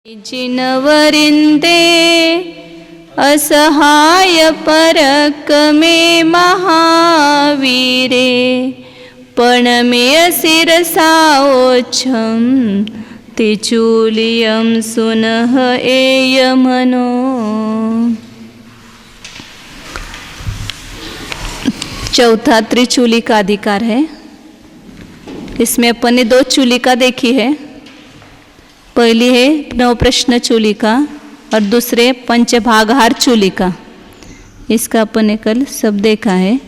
जिनवरिंदे असहाय परक मे महावीरे पण मे शिरसाओच्छम तिचूलियम सुनह एय मनो। चौथा त्रिचूली का अधिकार है। इसमें अपन ने दो चूलिका देखी है। पहली है नवप्रश्न चूलिका और दूसरे पंचभागहार चूलिका। इसका अपन ने कल सब देखा है।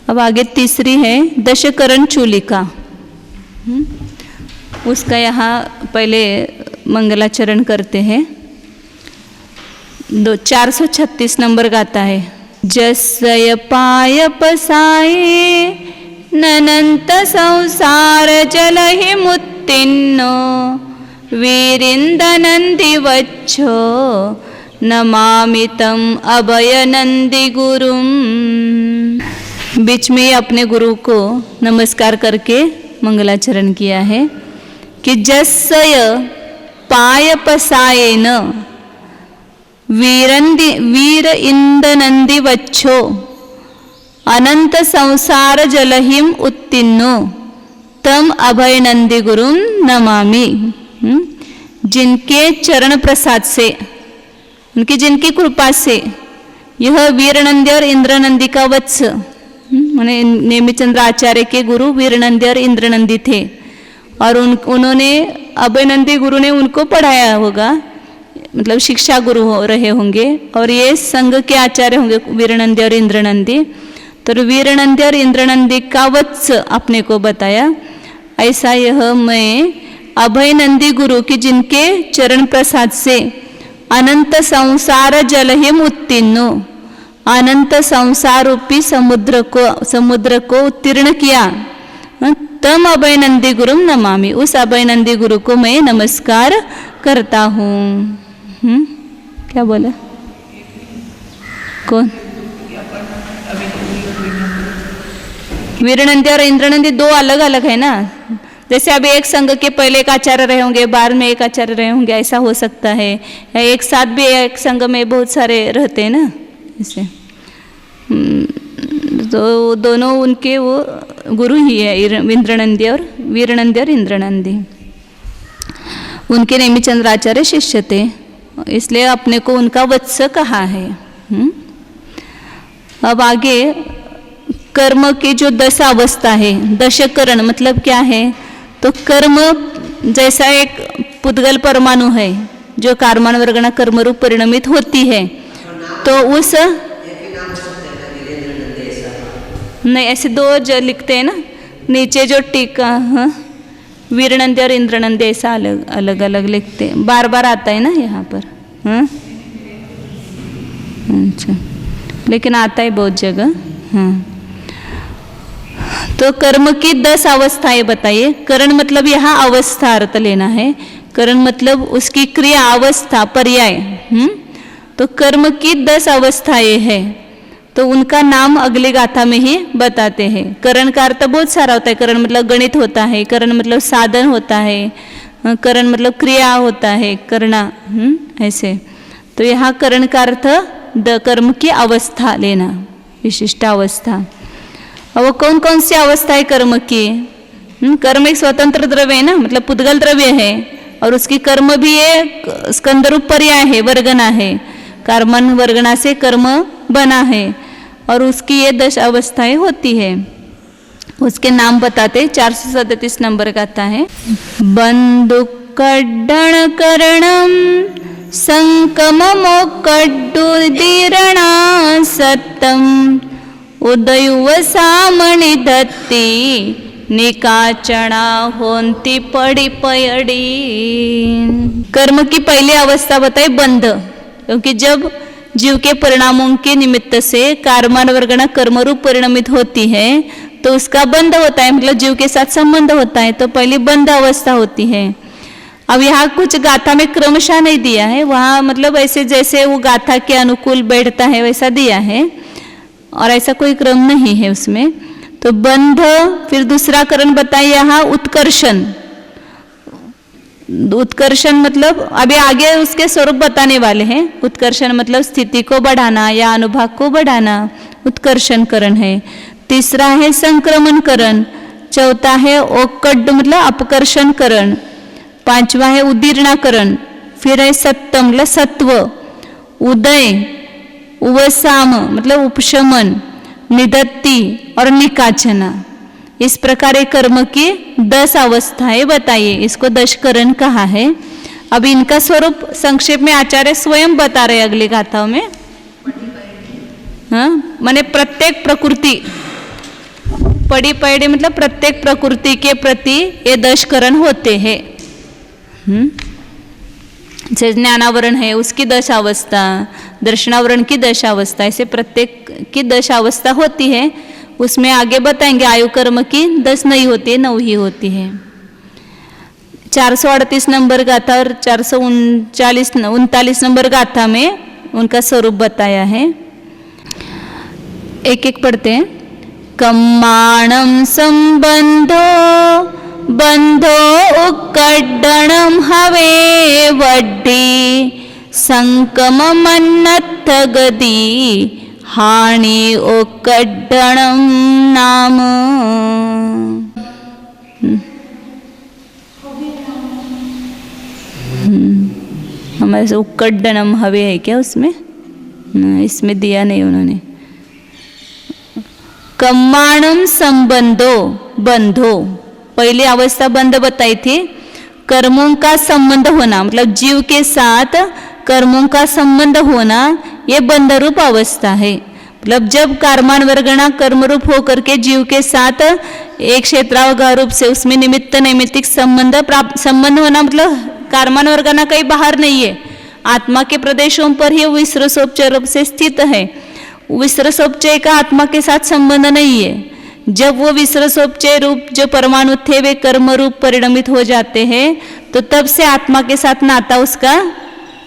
अब आगे तीसरी है दशकरण चूलिका। उसका यहाँ पहले मंगलाचरण करते हैं। 436 नंबर गाता है। जसय पाय पसाये ननंत संसार जलहि मुत्तिन्नो वीरिंदनंदि वच्छो नमामि तम अभय नंदि गुरुम। बीच में अपने गुरु को नमस्कार करके मंगलाचरण किया है कि जसय पाय पसायेन वीर इंदनंदि वच्छो अनंत संसार जलहिम उत्तीर्णो तम अभय नंदि गुरुम नमामि। जिनके चरण प्रसाद से, जिनकी कृपा से यह वीरनंदी और इंद्रनंदी का वत्स, माने नेमिचंद्र आचार्य के गुरु वीरनंदी और इंद्रनंदी थे और उन्होंने अभयनंदी गुरु ने उनको पढ़ाया होगा, मतलब शिक्षा गुरु रहे होंगे और ये संघ के आचार्य होंगे वीरनंदी और इंद्रनंदी। तो वीरनंदी और इंद्रनंदी का वत्स अपने को बताया। ऐसा यह मैं अभयनंदी गुरु की जिनके चरण प्रसाद से अनंत संसार जलहिम उत्तीर्णो, अनंत संसार रूपी समुद्र को उत्तीर्ण किया, तम अभयनंदी गुरुम नमामि। उस अभयनंदी गुरु को मैं नमस्कार करता हूँ। क्या बोला? कौन? वीरनंदी और इंद्रनंदी दो अलग अलग है ना। जैसे अभी एक संघ के पहले एक आचार्य रहे होंगे, बाद में एक आचार्य रहे होंगे, ऐसा हो सकता है। या एक साथ भी एक संघ में बहुत सारे रहते हैं ना ऐसे। तो दोनों उनके वो गुरु ही है, इंद्रनंदी और वीरनंदी और इंद्रनंदी। उनके नेमिचंद्र आचार्य शिष्य थे, इसलिए अपने को उनका वत्स कहा है। अब आगे कर्म की जो 10 अवस्था है, दशकरण मतलब क्या है? तो कर्म जैसा एक पुद्गल परमाणु है जो कार्बन वर्गना कर्म रूप परिणमित होती है, तो उस नहीं ऐसे दो जो लिखते हैं ना नीचे जो टीका, वीरनंदी और इंद्रनंदी ऐसा अलग अलग लिखते हैं, बार बार आता है ना यहाँ पर। अच्छा, लेकिन आता है बहुत जगह। तो कर्म की 10 अवस्थाएं बताइए। करण मतलब यहाँ अवस्था अर्थ लेना है। करण मतलब उसकी क्रिया, अवस्था, पर्याय। तो कर्म की 10 अवस्थाएं हैं, तो उनका नाम अगली गाथा में ही बताते हैं। करण का अर्थ बहुत सारा होता है। करण मतलब गणित होता है, करण मतलब साधन होता है, करण मतलब क्रिया होता है, करना, ऐसे। तो यहाँ करण का अर्थ कर्म की अवस्था लेना, विशिष्ट अवस्था। अब वो कौन कौन सी अवस्था है कर्म की? कर्म एक स्वतंत्र द्रव्य है ना, मतलब पुद्गल द्रव्य है, और उसकी कर्म भी एक स्कंदरूप पर्याय है, वर्गना है। कार्बन वर्गना से कर्म बना है और उसकी ये 10 अवस्थाएं होती है। उसके नाम बताते 437 नंबर का आता है। बंधु कड्डण करणम संकममो कड्डुदीरणा सत्तम उदयुव सामणि दत्ती निकाचना होंती पड़ी पयड़ी। कर्म की पहली अवस्था बताए बंध, क्योंकि जब जीव के परिणामों के निमित्त से कार्बन वर्गना कर्मरूप परिणमित होती है तो उसका बंध होता है, मतलब जीव के साथ संबंध होता है। तो पहली बंध अवस्था होती है। अब यहाँ कुछ गाथा में क्रमशः नहीं दिया है, वहाँ मतलब ऐसे जैसे वो गाथा के अनुकूल बैठता है वैसा दिया है, और ऐसा कोई क्रम नहीं है उसमें। तो बंध, फिर दूसरा करण बताइए यहाँ उत्कर्षण। उत्कर्षण मतलब अभी आगे उसके स्वरूप बताने वाले हैं। उत्कर्षण मतलब स्थिति को बढ़ाना या अनुभाग को बढ़ाना, उत्कर्षण करण है। तीसरा है संक्रमण करण। चौथा है ओक्कड मतलब अपकर्षण करण। पांचवा है उदीर्णाकरण। फिर है सत्तम मतलब सत्व, उदय, उवसाम मतलब उपशमन, निदत्ति और निकाचना। इस प्रकार एक कर्म की 10 अवस्थाएं बताइए। इसको दशकरण कहा है। अब इनका स्वरूप संक्षेप में आचार्य स्वयं बता रहे अगली गाथाओं में। हाँ, माने प्रत्येक प्रकृति, पड़ी पैड़ी मतलब प्रत्येक प्रकृति के प्रति ये दशकरण होते हैं। जैसे ज्ञानावरण है उसकी 10 अवस्था, दर्शनावरण की 10 अवस्था, ऐसे प्रत्येक की 10 अवस्था होती है। उसमें आगे बताएंगे आयु कर्म की 10 नहीं होती है, 9 ही होती है। 438 नंबर गाथा और 439 नंबर गाथा में उनका स्वरूप बताया है। एक एक पढ़ते हैं। कम्माणम संबंधो बंधो उक्कडणम हवे वड्डी संकममन्नत्थ गदी हानि उक्कडणम नाम। हमारे से उक्कडणम हवे है क्या उसमें? इसमें दिया नहीं उन्होंने। कम्माणम संबंधो बंधो, पहली अवस्था बंध बताई थी। कर्मों का संबंध होना मतलब जीव के साथ कर्मों का संबंध होना, ये बंध रूप अवस्था है। मतलब जब कर्मान वर्गणा कर्म रूप होकर के जीव के साथ एक क्षेत्रावगाह रूप से उसमें निमित्त नैमित्तिक संबंध होना, मतलब कर्मान वर्गणा कहीं बाहर नहीं है, आत्मा के प्रदेशों पर ही विसर्गोपचय रूप से स्थित है। विसर्गोपचय का आत्मा के साथ संबंध नहीं है। जब वो विसर्गोपचय रूप जो परमाणु थे वे कर्म रूप परिणमित हो जाते हैं, तो तब से आत्मा के साथ नाता उसका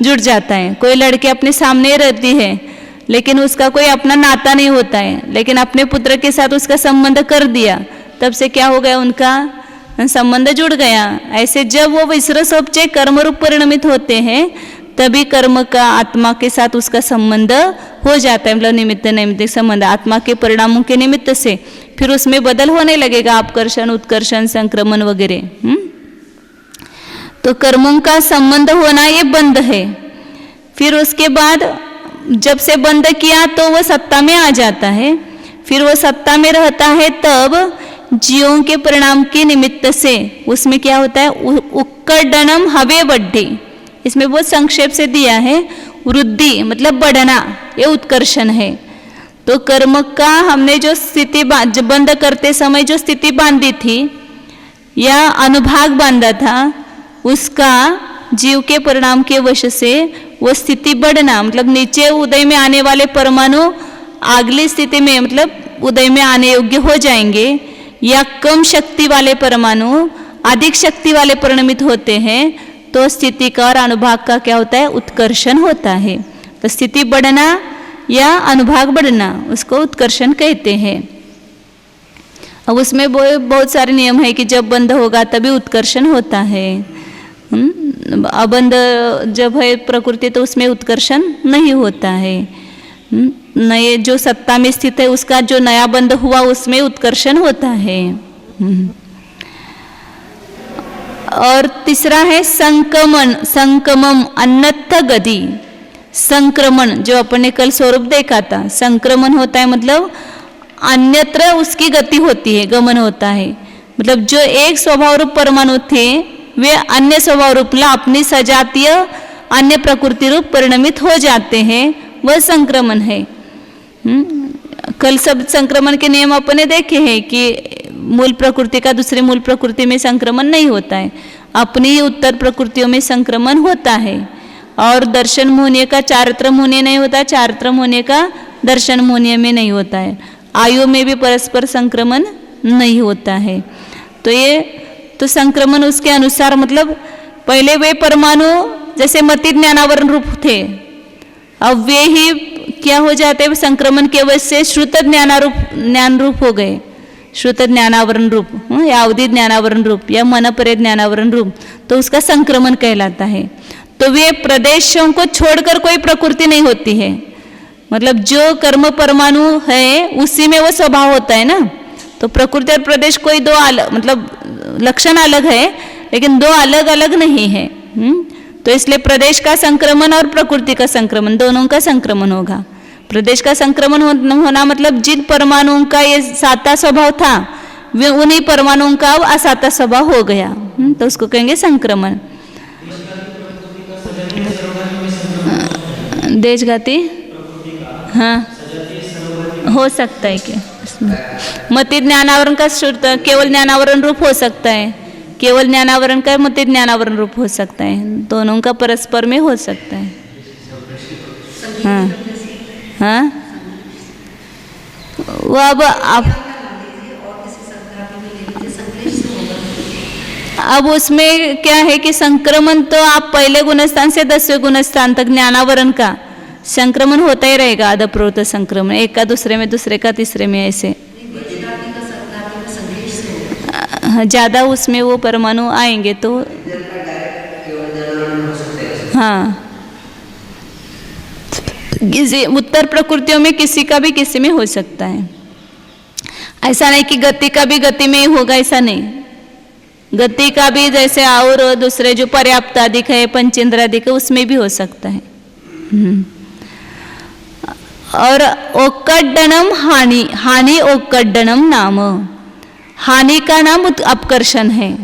जुड़ जाता है। कोई लड़की अपने सामने रहती है लेकिन उसका कोई अपना नाता नहीं होता है, लेकिन अपने पुत्र के साथ उसका संबंध कर दिया, तब से क्या हो गया, उनका संबंध जुड़ गया। ऐसे जब वो विसर्गोपचय कर्म रूप परिणमित होते हैं तभी कर्म का आत्मा के साथ उसका संबंध हो जाता है, मतलब निमित्त नैमित्तिक संबंध आत्मा के परिणामों के निमित्त से। फिर उसमें बदल होने लगेगा, अपकर्षण, उत्कर्षण, संक्रमण वगैरह। तो कर्मों का संबंध होना ये बंध है। फिर उसके बाद जब से बंध किया तो वो सत्ता में आ जाता है। फिर वो सत्ता में रहता है तब जीवों के परिणाम के निमित्त से उसमें क्या होता है, उक्कडणम हवे वड्डी, इसमें बहुत संक्षेप से दिया है। वृद्धि मतलब बढ़ना, ये उत्कर्षण है। तो कर्म का हमने जो स्थिति बंद करते समय जो स्थिति बांधी थी या अनुभाग बांधा था, उसका जीव के परिणाम के वश से वो स्थिति बढ़ना, मतलब नीचे उदय में आने वाले परमाणु अगली स्थिति में मतलब उदय में आने योग्य हो जाएंगे, या कम शक्ति वाले परमाणु अधिक शक्ति वाले परिणमित होते हैं, तो स्थिति का और अनुभाग का क्या होता है, उत्कर्षण होता है। तो स्थिति बढ़ना या अनुभाग बढ़ना उसको उत्कर्षण कहते हैं। अब उसमें बहुत सारे नियम है कि जब बंध होगा तभी उत्कर्षण होता है। अबंध जब है प्रकृति तो उसमें उत्कर्षण नहीं होता है। नए जो सत्ता में स्थित है उसका जो नया बंध हुआ उसमें उत्कर्षण होता है। और तीसरा है संक्रमण, संक्रमम अन्यत्र गति। संक्रमण जो अपन ने कल स्वरूप देखा था, संक्रमण होता है मतलब अन्यत्र उसकी गति होती है, गमन होता है। मतलब जो एक स्वभाव रूप परमाणु थे वे अन्य स्वभाव रूप अपनी सजातीय अन्य प्रकृति रूप परिणमित हो जाते हैं, वह संक्रमण है। कल सब संक्रमण के नियम अपने देखे हैं कि मूल प्रकृति का दूसरे मूल प्रकृति में संक्रमण नहीं होता है, अपनी ही उत्तर प्रकृतियों में संक्रमण होता है। और दर्शन मोहनीय का चारित्र मोहनीय नहीं होता, चारित्र मोहनीय का दर्शन मोहनीय में नहीं होता है। आयु में भी परस्पर संक्रमण नहीं होता है। तो ये तो संक्रमण उसके अनुसार, मतलब पहले वे परमाणु जैसे मति ज्ञानावरण रूप थे, अब वे ही क्या हो जाते हैं, संक्रमण के वजह से श्रुत ज्ञान रूप हो गए। श्रुत ज्ञानावरण रूप या अवधि ज्ञानावरण रूप या मनपरे ज्ञानावरण रूप, तो उसका संक्रमण कहलाता है। तो वे प्रदेशों को छोड़कर कोई प्रकृति नहीं होती है, मतलब जो कर्म परमाणु है उसी में वो स्वभाव होता है ना। तो प्रकृति और प्रदेश कोई दो अलग, मतलब लक्षण अलग है लेकिन दो अलग अलग नहीं है। तो इसलिए प्रदेश का संक्रमण और प्रकृति का संक्रमण दोनों का संक्रमण होगा। प्रदेश का संक्रमण होना मतलब जिन परमाणुओं का ये साता स्वभाव था वे उन्हीं परमाणुओं का असाता स्वभाव हो गया, तो उसको कहेंगे संक्रमण। देशघाती हाँ हो सकता है क्या इसमें? मति ज्ञानावरण का केवल ज्ञानावरण रूप हो सकता है, केवल ज्ञानावरण का मति ज्ञानावरण रूप हो सकता है, दोनों का परस्पर में हो सकता है। हाँ हाँ वो अब उसमें क्या है कि संक्रमण तो आप पहले गुणस्थान से 10वें गुणस्थान तक ज्ञानावरण का संक्रमण होता ही रहेगा, आदप्रोत संक्रमण, एक का दूसरे में, दूसरे का तीसरे में, ऐसे ज्यादा उसमें वो परमाणु आएंगे तो हाँ उत्तर प्रकृतियों में किसी का भी किसी में हो सकता है। ऐसा नहीं कि गति का भी गति में ही होगा, ऐसा नहीं, गति का भी जैसे और दूसरे जो पर्याप्त अधिक है, पंचेंद्राधिक है, उसमें भी हो सकता है। और ओक्कडनम हानि, हानि ओक्कडनम नाम, हानि का नाम अपकर्षण है,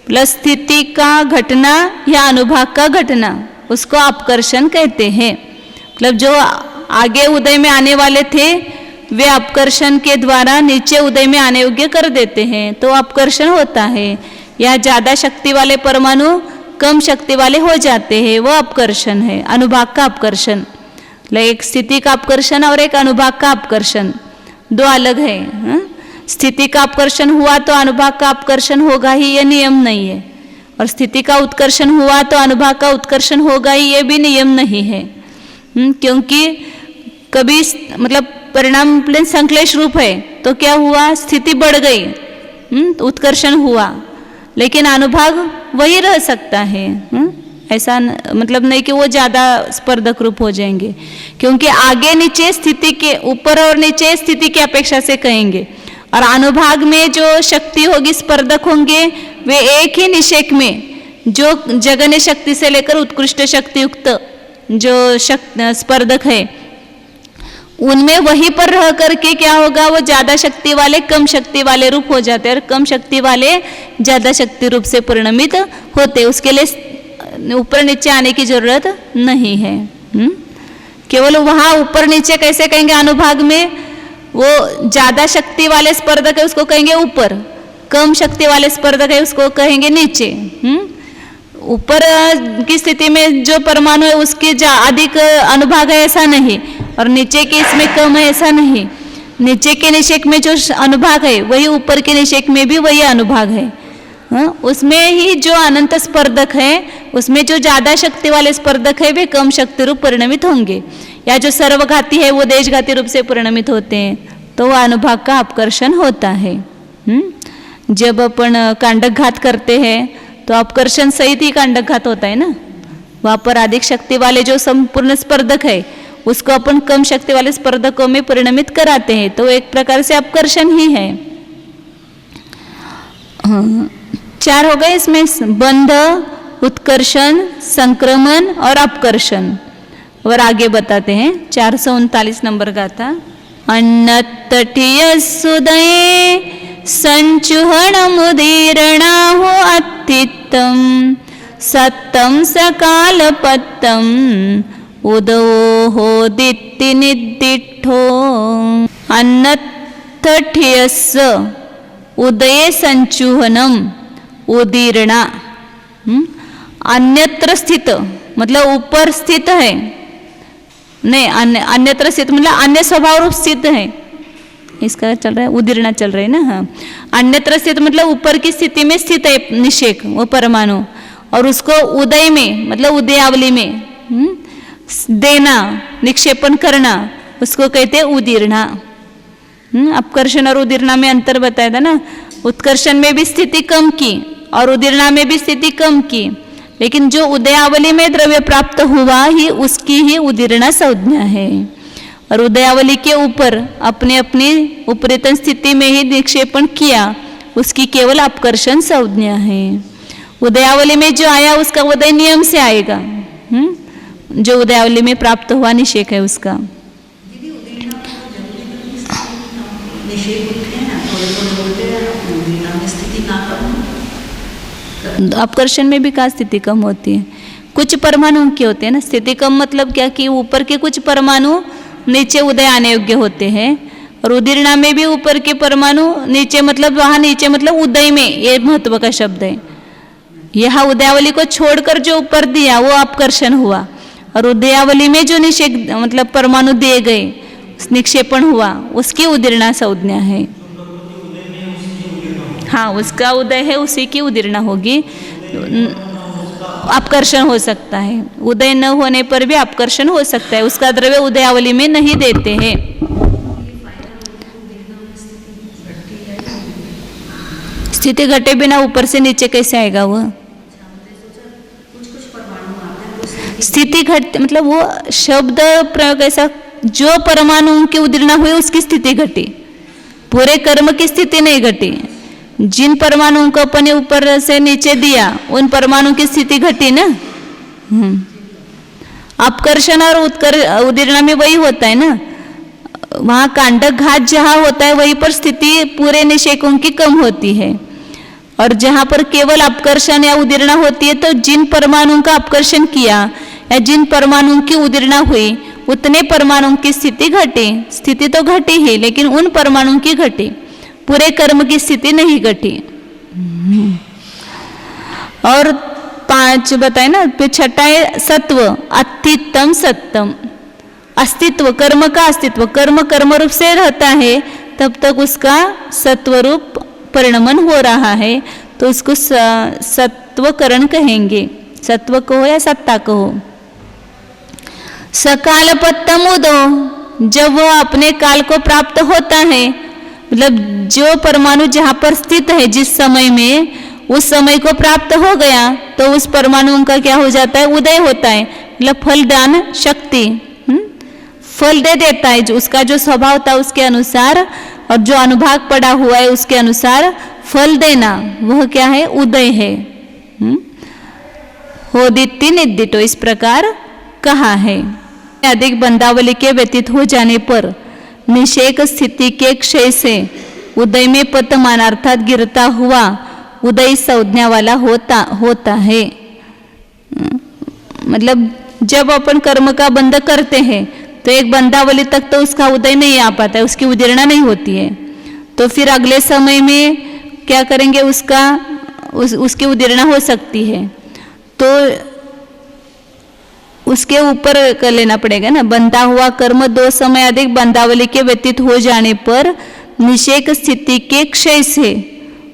प्लस स्थिति का घटना या अनुभाग का घटना, उसको अपकर्षण कहते हैं। मतलब जो आगे उदय में आने वाले थे वे अपकर्षण के द्वारा नीचे उदय में आने योग्य कर देते हैं, तो अपकर्षण होता है। या ज़्यादा शक्ति वाले परमाणु कम शक्ति वाले हो जाते हैं, वो अपकर्षण है, अनुभाग का अपकर्षण। एक स्थिति का अपकर्षण और एक अनुभाग का अपकर्षण दो अलग है। स्थिति का अपकर्षण हुआ तो अनुभाग का अपकर्षण होगा ही, ये नियम नहीं है, और स्थिति का उत्कर्षण हुआ तो अनुभाग का उत्कर्षण होगा ही, ये भी नियम नहीं है। क्योंकि कभी मतलब परिणाम प्लेन संक्लेश रूप है तो क्या हुआ, स्थिति बढ़ गई, उत्कर्षण हुआ, लेकिन अनुभाग वही रह सकता है। ऐसा मतलब नहीं कि वो ज़्यादा स्पर्धक रूप हो जाएंगे, क्योंकि आगे नीचे स्थिति के ऊपर और नीचे स्थिति की अपेक्षा से कहेंगे, और अनुभाग में जो शक्ति होगी स्पर्धक होंगे वे एक ही निषेक में जो जगन्य शक्ति से लेकर उत्कृष्ट शक्ति युक्त जो स्पर्धक है उनमें वहीं पर रह करके क्या होगा, वो ज़्यादा शक्ति वाले कम शक्ति वाले रूप हो जाते हैं, और कम शक्ति वाले ज़्यादा शक्ति रूप से परिणमित होते। उसके लिए ऊपर नीचे आने की जरूरत नहीं है। केवल वहाँ ऊपर नीचे कैसे कहेंगे, अनुभाग में वो ज़्यादा शक्ति वाले स्पर्धक है उसको कहेंगे ऊपर, कम शक्ति वाले स्पर्धक है उसको कहेंगे नीचे। ऊपर की स्थिति में जो परमाणु है उसके अधिक अनुभाग है ऐसा नहीं, और नीचे के इसमें कम है ऐसा नहीं। नीचे के निषेक में जो अनुभाग है वही ऊपर के निषेक में भी वही अनुभाग है। उसमें ही जो अनंत स्पर्धक है उसमें जो ज़्यादा शक्ति वाले स्पर्धक है वे कम शक्ति रूप परिणमित होंगे, या जो सर्वघाती है वो देशघाती रूप से परिणमित होते हैं, तो वह अनुभाग का अपकर्षण होता है। जब अपन कांडक घात करते हैं तो अपकर्षण सहित ही कांडक घात होता है ना, वहाँ पर अधिक शक्ति वाले जो संपूर्ण स्पर्धक है उसको अपन कम शक्ति वाले स्पर्धकों में परिणमित कराते हैं, तो एक प्रकार से अपकर्षण ही है। 4 हो गए इसमें, बंध, उत्कर्षण, संक्रमण और अपकर्षण। और आगे बताते हैं 439 नंबर गाथा। अन्नतटीय सुदये संचुहण मुदीरणा हो अत्थितम सत्तम सकाल पत्तम उदो हो दित्ति निदिठो। अन्नतठियस उदये संचुहनम उदीरणा, अन्यत्र स्थित मतलब ऊपर स्थित है, नहीं अन्यत्र स्थित मतलब अन्य स्वभाव रूप स्थित है, इसका चल रहा है उदीरणा चल रहा है ना। हाँ, अन्यत्र स्थित मतलब ऊपर की स्थिति में स्थित है निषेक वो परमाणु, और उसको उदय में मतलब उदयावली में देना, निक्षेपण करना, उसको कहते हैं उदीरणा। अपकर्षण और उदीर्णा में अंतर बताया था ना। उत्कर्षण में भी स्थिति कम की और उदीर्णा में भी स्थिति कम की, लेकिन जो उदयावली में द्रव्य प्राप्त हुआ ही उसकी ही उदीर्णा संज्ञा है। और उदयावली के ऊपर अपने अपनी उपरितन स्थिति में ही निक्षेपण किया, उसकी केवल अपकर्षण संज्ञा है। उदयावली में जो आया उसका उदय नियम से आएगा। जो उदयावली में प्राप्त हुआ निषेक है उसका। अपकर्षण में भी क्या स्थिति कम होती है? कुछ परमाणु के होते हैं ना। स्थिति कम मतलब क्या कि ऊपर के कुछ परमाणु नीचे उदय आने योग्य होते हैं, और उदीर्णा में भी ऊपर के परमाणु नीचे मतलब वहां नीचे मतलब उदय में, ये महत्व का शब्द है। यहाँ उदयावली को छोड़कर जो ऊपर दिया वो अपकर्षण हुआ, और उदयावली में जो निषेक मतलब परमाणु दिए गए निक्षेपण हुआ उसकी उदीर्णा संज्ञा है। हाँ, उसका उदय है, उसी की उदीर्णा होगी। अपकर्षण हो सकता है, उदय न होने पर भी अपकर्षण हो सकता है, उसका द्रव्य उदयावली में नहीं देते हैं। स्थिति घटे बिना ऊपर से नीचे कैसे आएगा वह? स्थिति घट मतलब वो शब्द प्रयोग ऐसा, जो परमाणु की उदीर्णा हुई उसकी स्थिति घटी, पूरे कर्म की स्थिति नहीं घटी। जिन परमाणुओं को अपने ऊपर से नीचे दिया उन परमाणु की स्थिति घटी ना। अपकर्षण और उदीर्णा में वही होता है ना। वहां कांडक घात जहां होता है वहीं पर स्थिति पूरे निषेकों की कम होती है, और जहां पर केवल अपकर्षण या उदीर्णा होती है तो जिन परमाणुओं का अपकर्षण किया या जिन परमाणुओं की उदीर्णा हुई उतने परमाणुओं की स्थिति घटी। स्थिति तो घटी ही, लेकिन उन परमाणुओं की घटी, पूरे कर्म की स्थिति नहीं घटी। और 5 बताए ना, फिर छठा है सत्व, अतित्तम सत्यम। अस्तित्व, कर्म का अस्तित्व, कर्म रूप से रहता है तब तक उसका सत्व रूप परिणमन हो रहा है, तो उसको सत्वकरण कहेंगे। सत्व कहो या सत्ता कहो। सकालपत्तम उदो, जब वो अपने काल को प्राप्त होता है, मतलब जो परमाणु जहां पर स्थित है जिस समय में, उस समय को प्राप्त हो गया तो उस परमाणु का क्या हो जाता है? उदय होता है। मतलब फलदान शक्ति, फल दे देता है, जो उसका जो स्वभाव था उसके अनुसार, और जो अनुभाग पड़ा हुआ है उसके अनुसार फल देना, वह क्या है? उदय है। होदिति निदितो, इस प्रकार कहा है। अधिक बंधावली के व्यतीत हो जाने पर निषेक स्थिति के क्षय से उदय में पतमान अर्थात गिरता हुआ उदय संज्ञा वाला होता है। मतलब जब अपन कर्म का बंध करते हैं तो एक बंधावली तक तो उसका उदय नहीं आ पाता है, उसकी उदीर्णा नहीं होती है, तो फिर अगले समय में क्या करेंगे? उसकी उदीर्णा हो सकती है, तो उसके ऊपर कर लेना पड़ेगा ना। बंधा हुआ कर्म 2 समय अधिक बंधावली के व्यतीत हो जाने पर निषेक स्थिति के क्षय से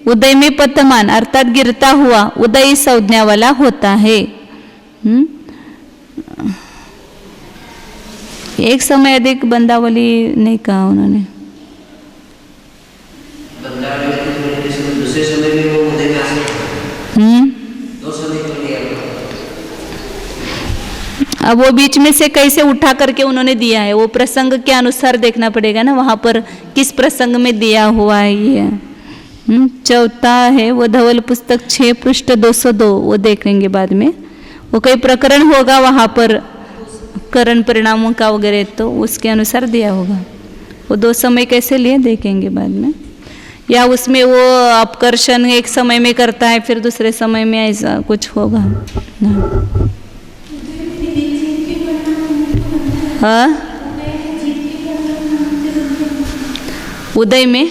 उदय में पतमान अर्थात गिरता हुआ उदय संज्ञा वाला होता है। एक समय अधिक बंधावली नहीं कहा उन्होंने। अब वो बीच में से कैसे उठा करके उन्होंने दिया है, वो प्रसंग के अनुसार देखना पड़ेगा ना, वहां पर किस प्रसंग में दिया हुआ है ये। चौथा है वो धवल पुस्तक 6 पृष्ठ 202, वो देख लेंगे बाद में। वो कोई प्रकरण होगा वहां पर करण परिणामों का वगैरह, तो उसके अनुसार दिया होगा। वो 2 समय कैसे लिए देखेंगे बाद में, या उसमें वो अपकर्षण एक समय में करता है फिर दूसरे समय में ऐसा कुछ होगा। हाँ, उदय में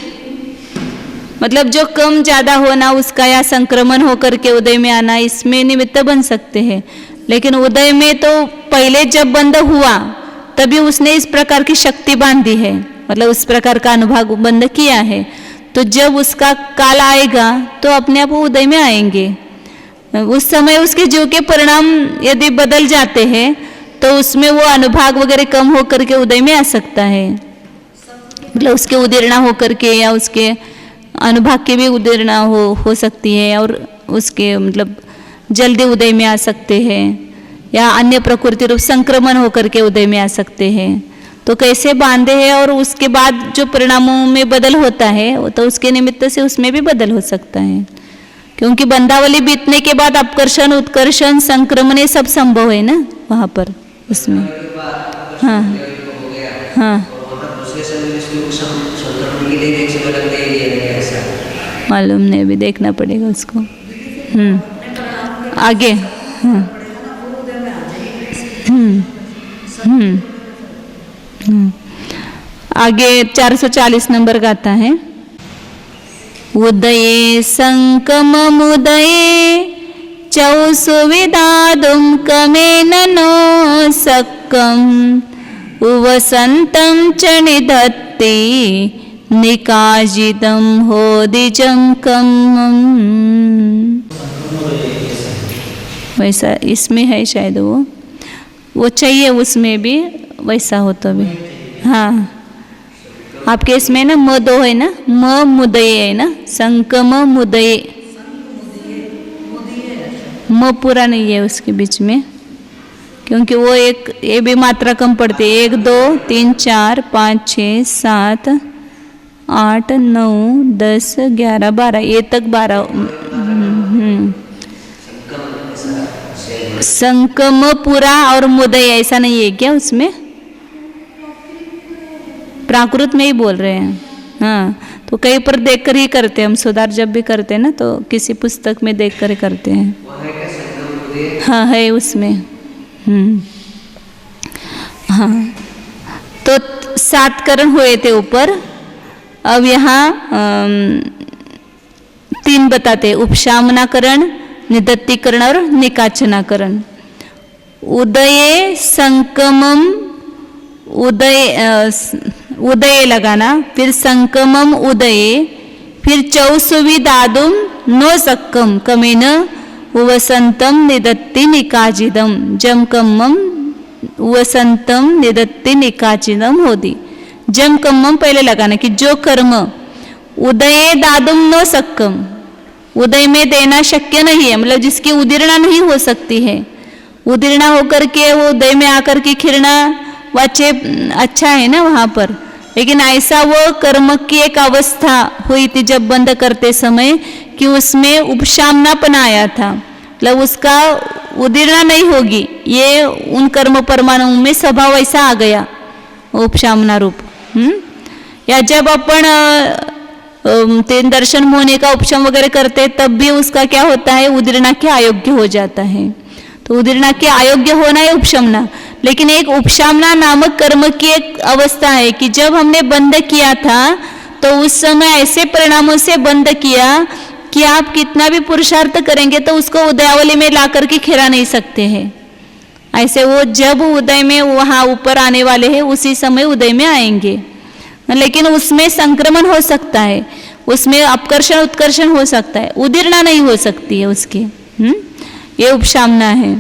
मतलब जो कम ज्यादा होना उसका या संक्रमण होकर के उदय में आना, इसमें निमित्त बन सकते हैं। लेकिन उदय में तो पहले जब बंध हुआ तभी उसने इस प्रकार की शक्ति बांधी है, मतलब उस प्रकार का अनुभाग बंध किया है, तो जब उसका काल आएगा तो अपने आप उदय में आएंगे। उस समय उसके जीव के परिणाम यदि बदल जाते हैं तो उसमें वो अनुभाग वगैरह कम होकर के उदय में आ सकता है। मतलब उसके उदीर्णा होकर के या उसके अनुभाग के भी उदीर्णा हो सकती है, और उसके मतलब जल्दी उदय में आ सकते हैं, या अन्य प्रकृति रूप संक्रमण होकर के उदय में आ सकते हैं। तो कैसे बांधे हैं और उसके बाद जो परिणामों में बदल होता है तो उसके निमित्त से उसमें भी बदल हो सकता है, क्योंकि बंधावली बीतने के बाद अपकर्षण उत्कर्षण संक्रमण ये सब संभव है ना वहाँ पर उसमें। हाँ हाँ मालूम नहीं, अभी देखना पड़ेगा उसको। आगे हाँ आगे 440 नंबर का आता है। उदये संकममुदये चौसुविदादुं कमेन नो सक्कम् उवसन्तं च निधत्ते निकाजितं होदिजं कम्मम्। वैसा इसमें है शायद वो चाहिए, उसमें भी वैसा हो तो भी। हाँ आपके इसमें ना म दो है ना, म मुदये है ना, संकम मुदये, म पूरा नहीं है उसके बीच में, क्योंकि वो एक ये भी मात्रा कम पड़ती है। 1 2 3 4 5 6 7 8 9 10 11 12 ये तक 12। संकम पूरा और मुदय ऐसा नहीं है क्या उसमें? प्राकृत में ही बोल रहे हैं। हाँ तो कहीं पर देख कर ही करते हैं हम, सुधार जब भी करते हैं ना तो किसी पुस्तक में देख कर करते हैं। हाँ है उसमें। हाँ तो 7 करण हुए थे ऊपर, अब यहाँ 3 बताते हैं, उपशामनाकरण, निदत्तीकरण और निकाचनाकरण। उदये संकमम, उदये लगाना, फिर संकमम उदये, फिर चौसुविदादुम नो सक्कम कमेन वसंतम निदत्ति निकाजिदम जमकम्मम वसंतम निदत्ति निकाजिदम होदी। जमकम्मम पहले लगाना कि जो कर्म उदये दादुम नो सक्कम, उदय में देना शक्य नहीं है, मतलब जिसकी उदीर्णा नहीं हो सकती है, उदीर्णा होकर के वो उदय में आकर के खिरना वाचे अच्छा है ना वहाँ पर, लेकिन ऐसा वो कर्म की एक अवस्था हुई थी जब बंद करते समय कि उसमें उपशामनापन आया था, मतलब उसका उदीर्णा नहीं होगी, ये उन कर्म परमाणुओं में स्वभाव ऐसा आ गया उपशामना रूप। या जब अपन 3 दर्शन होने का उपशम वगैरह करते तब भी उसका क्या होता है, उदीर्णा के अयोग्य हो जाता है। तो उदीर्णा के अयोग्य होना है उपशमना, लेकिन एक उपशामना नामक कर्म की एक अवस्था है कि जब हमने बंद किया था तो उस समय ऐसे परिणामों से बंद किया कि आप कितना भी पुरुषार्थ करेंगे तो उसको उदयावली में ला करके खिला नहीं सकते हैं। ऐसे वो जब उदय में वहाँ ऊपर आने वाले हैं उसी समय उदय में आएंगे, लेकिन उसमें संक्रमण हो सकता है, उसमें अपकर्षण उत्कर्षण हो सकता है, उदीर्णा नहीं हो सकती है उसकी। ये उपशामना है।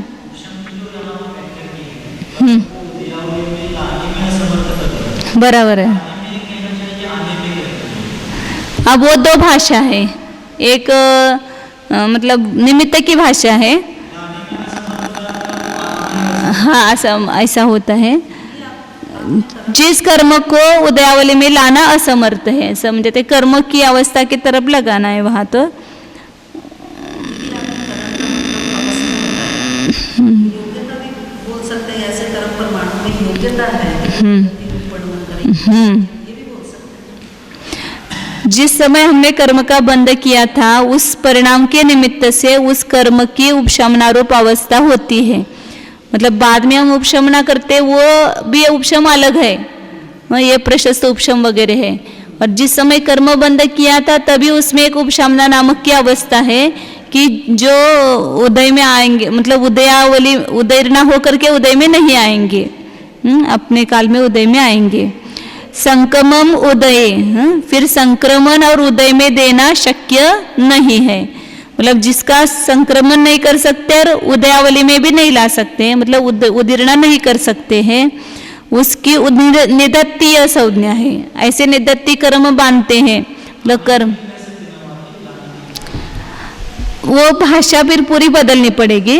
बराबर है। अब वो 2 भाषा है, एक मतलब निमित्त की भाषा है। हाँ ऐसा होता है, जिस कर्म को उदयावली में लाना असमर्थ है, समझते कर्म की अवस्था की तरफ लगाना है वहाँ तो बोल सकते हैं ऐसे कर्म परमाणु में योग्यता है। जिस समय हमने कर्म का बंद किया था उस परिणाम के निमित्त से उस कर्म की उपशमनारूप अवस्था होती है, मतलब बाद में हम उपशमना करते वो भी उपशम अलग है, ये प्रशस्त उपशम वगैरह है। और जिस समय कर्म बंद किया था तभी उसमें एक उपशमना नामक की अवस्था है कि जो उदय में आएंगे, मतलब उदयावली उदय न होकर के उदय में नहीं आएंगे, अपने काल में उदय में आएंगे। संक्रमम उदय, फिर संक्रमण और उदय में देना शक्य नहीं है, मतलब जिसका संक्रमण नहीं कर सकते और उदयावली में भी नहीं ला सकते हैं, मतलब उदीर्णा नहीं कर सकते हैं, उसकी निदत्तीय संज्ञा है। ऐसे निदत्ती कर्म बांधते हैं मतलब कर्म, वो भाषा फिर पूरी बदलनी पड़ेगी।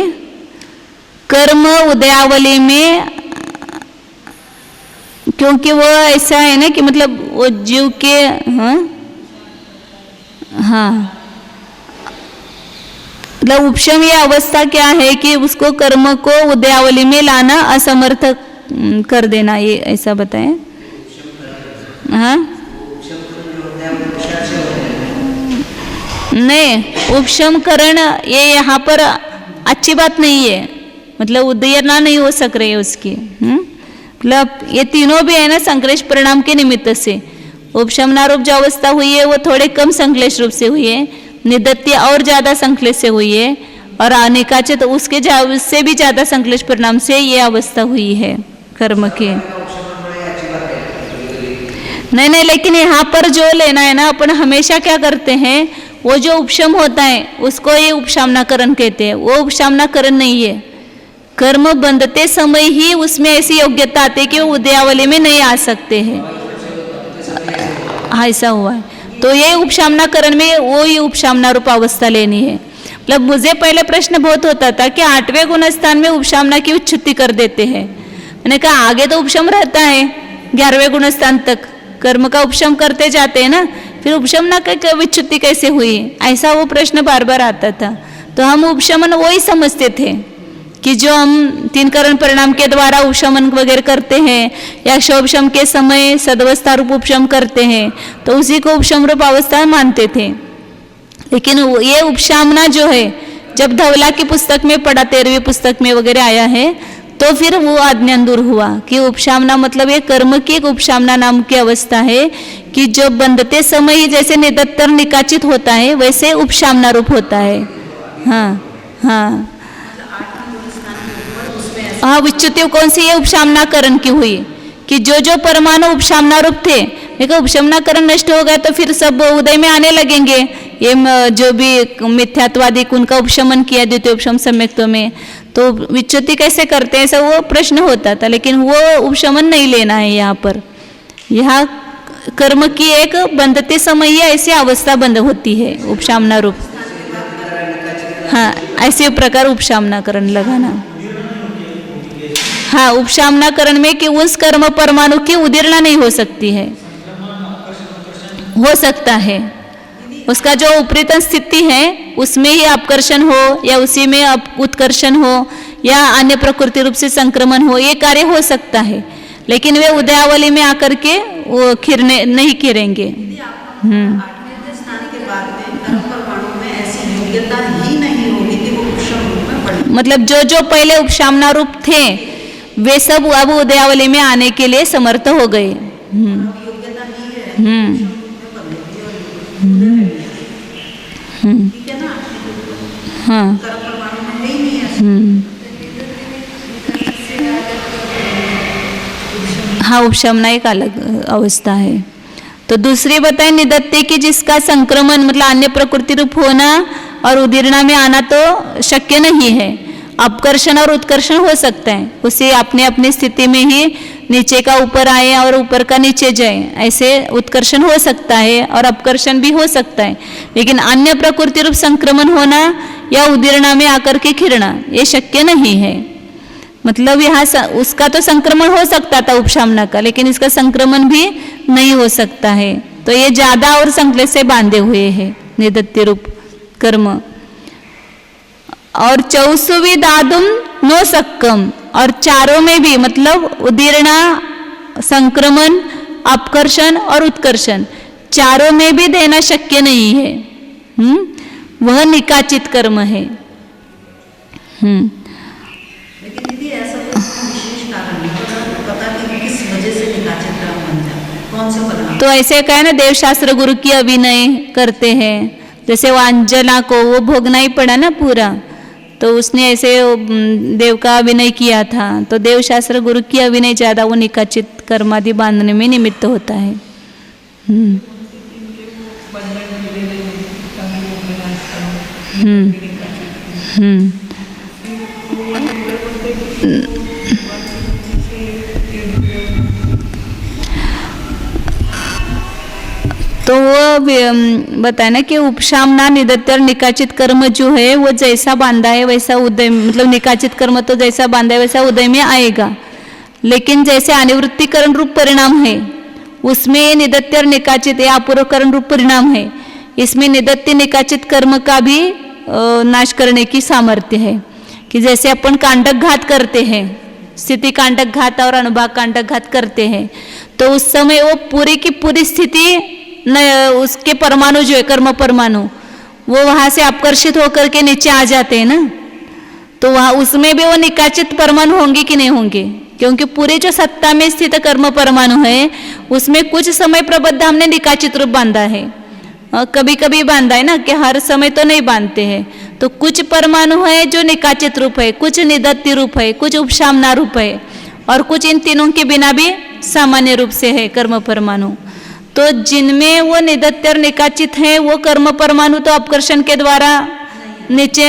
कर्म उदयावली में, क्योंकि वो ऐसा है ना कि मतलब वो जीव के मतलब उपशम ये अवस्था क्या है कि उसको कर्म को उदयावली में लाना असमर्थ कर देना, ये ऐसा बताएं। हाँ नहीं, उपशमकरण ये यहाँ पर अच्छी बात नहीं है, मतलब उदयना नहीं हो सक रही है उसकी। मतलब ये तीनों भी है ना संक्लेश परिणाम के निमित्त से। उपशमनारूप जो अवस्था हुई है वो थोड़े कम संक्लेश रूप से हुई है, निदत्य और ज्यादा संक्लेश से हुई है, और अनिकाचित तो उससे भी ज्यादा संक्लेश परिणाम से ये अवस्था हुई है कर्म की। नहीं, लेकिन यहाँ पर जो लेना है ना, अपन हमेशा क्या करते हैं, वो जो उपशम होता है उसको ये उपशामनाकरण कहते हैं। वो उपशामनाकरण नहीं है, कर्म बंधते समय ही उसमें ऐसी योग्यता आती है कि वो उदयावली में नहीं आ सकते हैं। ऐसा हुआ है, तो ये उपशामनाकरण में वो ही उपशामना रूप अवस्था लेनी है। मतलब मुझे पहले प्रश्न बहुत होता था कि 8वें गुणस्थान में उपशामना की उच्छुत्ति कर देते हैं। मैंने कहा आगे तो उपशम रहता है 11वें गुणस्थान तक, कर्म का उपशम करते जाते हैं ना, फिर उपशमना का विच्छुत्ति कैसे हुई, ऐसा वो प्रश्न बार बार आता था। तो हम उपशमन वही समझते थे कि जो हम 3 करण परिणाम के द्वारा उपशमन वगैरह करते हैं, या क्षोभशम के समय सदवस्था रूप उपशम करते हैं, तो उसी को उपशम रूप अवस्था मानते थे। लेकिन ये उपशामना जो है, जब धवला की पुस्तक में पढ़ा, 13वीं पुस्तक में वगैरह आया है, तो फिर वो अज्ञान दूर हुआ कि उपशामना मतलब ये कर्म की एक उपशामना नाम की अवस्था है कि जो बंधते समय ही जैसे निदत्तर निकाचित होता है वैसे उपशामना रूप होता है। हाँ, विच्युति कौन सी है, उपशामनाकरण की हुई कि जो परमाणु उपशामना रूप थे, लेकिन उपशमनाकरण नष्ट हो गया तो फिर सब उदय में आने लगेंगे। ये जो भी मिथ्यात्वादी उनका उपशमन किया द्वितीय उपशम सम्यक्त्व में, तो विच्युति कैसे करते हैं, ऐसा वो प्रश्न होता था। लेकिन वो उपशमन नहीं लेना है यहाँ पर। यहाँ कर्म की एक बंधते समय ही ऐसी अवस्था बंद होती है उपशामना रूप। हाँ, ऐसे प्रकार उपशामनाकरण लगाना। हाँ, उपशामनाकरण में कि उस कर्म परमाणु की उदीर्णा नहीं हो सकती है, हो सकता है उसका जो उपरितन स्थिति है उसमें ही अपकर्षण हो, या उसी में उत्कर्षण हो, या अन्य प्रकृति रूप से संक्रमण हो, ये कार्य हो सकता है। लेकिन वे उदयावली में आकर के वो खिरने नहीं खिरेंगे। 8वें स्नान के बाद में कर्म परमाणु में ऐसी योग्यता ही नहीं होगी कि वो उपशम रूप में पड़े। मतलब जो पहले उपशामना रूप थे वे सब अब उदयावली में आने के लिए समर्थ हो गए। योग्यता ही है। ठीक है ना। हाँ, कर्म परमाणु में ही नहीं है। हाँ, उपशमना एक अलग अवस्था है। तो दूसरी बताए निदत्ते की जिसका संक्रमण मतलब अन्य प्रकृति रूप होना और उदीर्णा में आना तो शक्य नहीं है। अपकर्षण और उत्कर्षण हो सकता है, उसे अपने अपनी स्थिति में ही नीचे का ऊपर आए और ऊपर का नीचे जाए, ऐसे उत्कर्षण हो सकता है और अपकर्षण भी हो सकता है। लेकिन अन्य प्रकृति रूप संक्रमण होना या उदीर्णा में आकर के खिरना ये शक्य नहीं है। मतलब यहाँ उसका तो संक्रमण हो सकता था उपशामना का, लेकिन इसका संक्रमण भी नहीं हो सकता है। तो ये ज्यादा और संक्लेश से बांधे हुए हैं निदत्य रूप कर्म। और चौसुवी दादुम नो सक्कम, और चारों में भी मतलब उदीर्णा, संक्रमण, अपकर्षण और उत्कर्षण चारों में भी देना शक्य नहीं है। वह निकाचित कर्म है। लेकिन दीदी ऐसा विशेष कारण नहीं पता कि किस वजह से निकाचित कर्म बन जाता है, कौन से परिणाम। तो ऐसे कहे ना देवशास्त्र गुरु की अभिनय करते हैं, जैसे वो अंजना को वो भोगना ही पड़ा ना पूरा, तो उसने ऐसे देव का अभिनय किया था। तो देवशास्त्र गुरु की अभिनय ज्यादा वो निकाचित कर्मादि बांधने में निमित्त होता है। तो वो बताए ना कि उपशामना निदत्य और निकाचित कर्म जो है वो जैसा बांधा है वैसा उदय, मतलब निकाचित कर्म तो जैसा बांधा है वैसा उदय में आएगा, लेकिन जैसे अनिवृत्तिकरण रूप परिणाम है उसमें ये निदत्य और निकाचित या अपूर्वकरण रूप परिणाम है, इसमें निदत्य निकाचित कर्म का भी नाश करने की सामर्थ्य है। कि जैसे अपन कांडक घात करते हैं, स्थिति कांडक घात और अनुभाग कांडक घात करते हैं, तो उस समय वो पूरी की पूरी स्थिति उसके परमाणु जो है कर्म परमाणु वो वहां से आकर्षित होकर के नीचे आ जाते हैं ना, तो वहां उसमें भी वो निकाचित परमाणु होंगे कि नहीं होंगे, क्योंकि पूरे जो सत्ता में स्थित कर्म परमाणु है उसमें कुछ समय प्रबद्ध हमने निकाचित रूप बांधा है, कभी कभी बांधा है ना, कि हर समय तो नहीं बांधते हैं। तो कुछ परमाणु है जो निकाचित रूप है, कुछ निदत्य रूप है, कुछ उपशामना रूप है, और कुछ इन तीनों के बिना भी सामान्य रूप से है कर्म परमाणु। तो जिनमें वो निदत्य और निकाचित है वो कर्म परमाणु तो अपकर्षण के द्वारा नीचे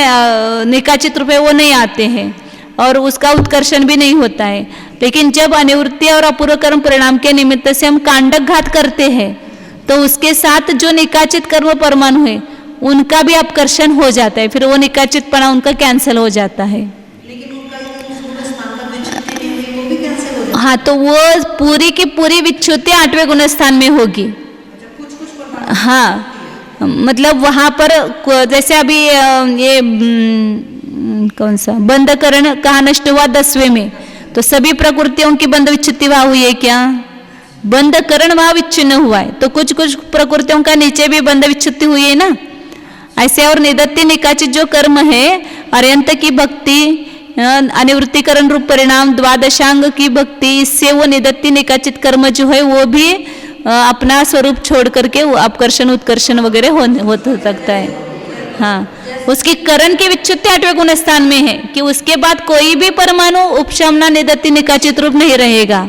निकाचित रूप है वो नहीं आते हैं और उसका उत्कर्षण भी नहीं होता है। लेकिन जब अनिवृत्ति और अपूर्व कर्म परिणाम के निमित्त से हम कांडक घात करते हैं तो उसके साथ जो निकाचित कर्म परमाणु है उनका भी अपकर्षण हो जाता है, फिर वो निकाचितपना उनका कैंसिल हो जाता है। लेकिन उनका जो सूर्य स्थान का विच्युति नहीं हुई वो भी कैंसिल हो जाता है। हाँ, तो वो पूरी की पूरी विच्युति 8वें गुणस्थान में होगी। कुछ हाँ, मतलब वहाँ पर जैसे अभी ये कौन सा बंधकरण कहाँ नष्ट हुआ 10वें में, तो सभी प्रकृतियों की बंध विच्युति वहाँ हुई है क्या? बंधकरण वहाँ विच्छिन्न हुआ है, तो कुछ कुछ प्रकृतियों का नीचे भी बंध विच्युति हुई है ना। ऐसे और निदत्य निकाचित जो कर्म है, अर्यंत की भक्ति, अनिवृत्तिकरण रूप परिणाम, द्वादशांग की भक्ति, इससे वो निदत्य निकाचित कर्म जो है वो भी अपना स्वरूप छोड़ करके वो अपकर्षण उत्कर्षण वगैरह हो सकता है। हाँ, उसकी करण की विच्युति 8वें गुणस्थान में है कि उसके बाद कोई भी परमाणु उपशमना निदत्य निकाचित रूप नहीं रहेगा।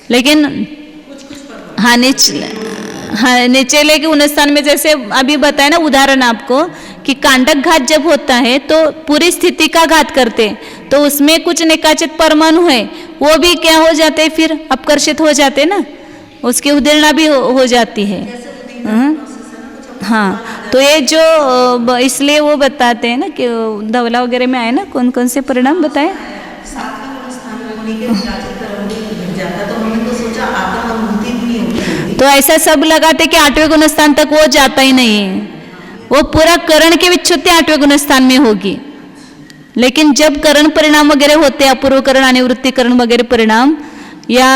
लेकिन निचले के गुणस्थान में जैसे अभी बताया ना उदाहरण आपको कि कांडक घात जब होता है तो पूरी स्थिति का घात करते, तो उसमें कुछ निकाचित परमाणु है वो भी क्या हो जाते, फिर अपकर्षित हो जाते ना, उसकी उदीर्णा भी हो जाती है। हाँ, तो ये जो इसलिए वो बताते हैं ना कि धवला वगैरह में आए ना कौन कौन से परिणाम बताए। तो ऐसा सब लगाते कि 8वें गुणस्थान तक वो जाता ही नहीं है, वो पूरा करण की विच्युति 8वें गुणस्थान में होगी। लेकिन जब करण परिणाम वगैरह होते हैं, अपूर्व करण अनिवृत्तिकरण वगैरह परिणाम या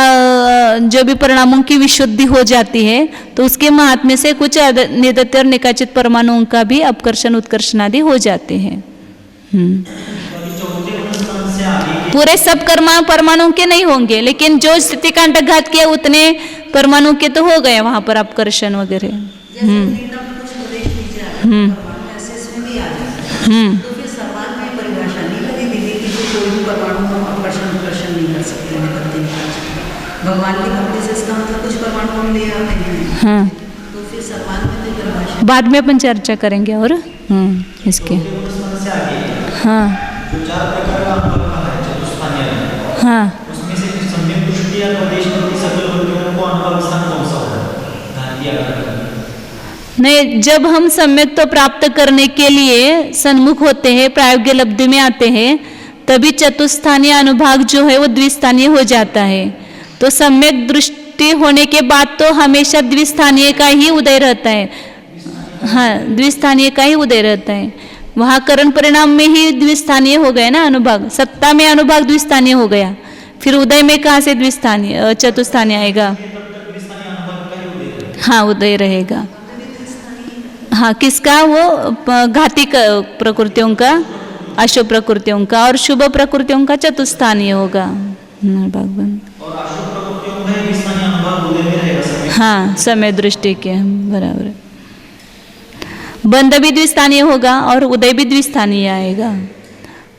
जो भी परिणामों की विशुद्धि हो जाती है, तो उसके महात्म्य से कुछ निदत्य और निकाचित परमाणुओं का भी अपकर्षण उत्कर्षण आदि हो जाते हैं। पूरे सब कर्मा परमाणु के नहीं होंगे, लेकिन जो स्थिति कांडक घात किया उतने परमाणु के तो हो गए वहां पर अपकर्षण वगैरह। भगवान की भक्ति से इसका मतलब कुछ परमाणु हम ले आते हैं। हाँ, तो फिर सर्वांग में तो परिभाषा बाद में अपन चर्चा करेंगे और इसके। हाँ हाँ, उसमें से सम्यक दृष्टि या प्रदेश प्रति सकल वृत्तियों को अनुभव स्थान कौन सा होगा? नहीं, जब हम सम्यक तो प्राप्त करने के लिए सन्मुख होते हैं, प्रायोगिक लब्धि में आते हैं, तभी चतुस्थानीय अनुभाग जो है वो द्विस्थानीय हो जाता है। तो सम्यक दृष्टि होने के बाद तो हमेशा द्विस्थानीय का ही उदय रहता है। हाँ, द्विस्थानीय का ही उदय रहता है। वहाँ करण परिणाम में ही द्विस्थानीय हो गया ना अनुभाग, सत्ता में अनुभाग द्विस्थानीय हो गया, फिर उदय में कहाँ से द्विस्थानीय चतुस्थानीय आएगा? हाँ, उदय रहेगा। हाँ, किसका? वो घाती प्रकृतियों का, अशुभ प्रकृतियों का, और शुभ प्रकृतियों का चतुस्थानीय होगा भगवान। हाँ, समय दृष्टि के बराबर है। बंध भी द्विस्थानीय होगा और उदय भी द्विस्थानीय आएगा।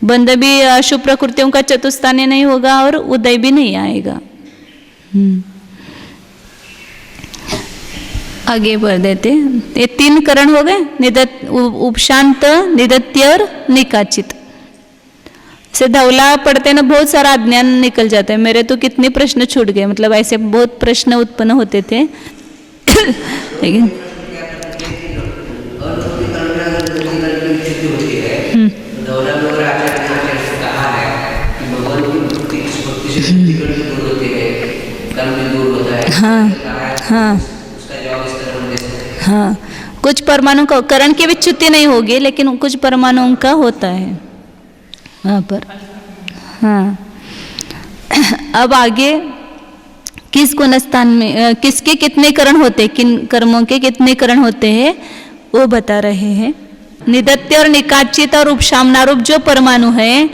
बंध भी अशुभ प्रकृतियों का चतुस्थानीय नहीं होगा और उदय भी नहीं आएगा। आगे बढ़ देते। ये 3 करण हो गए, उपशांत, निदत्य और निकाचित। से धवला पढ़ते ना बहुत सारा अज्ञान निकल जाता है। मेरे तो कितने प्रश्न छूट गए, मतलब ऐसे बहुत प्रश्न उत्पन्न होते थे लेकिन हाँ हाँ हाँ, कुछ परमाणु का करण की विच्युति नहीं होगी, लेकिन कुछ परमाणुओं का होता है वहाँ पर। हाँ, अब आगे किस गुणस्थान में किसके कितने करण होते हैं, किन कर्मों के कितने करण होते हैं वो बता रहे हैं। निदत्य और निकाचित और उपशामनारूप जो परमाणु है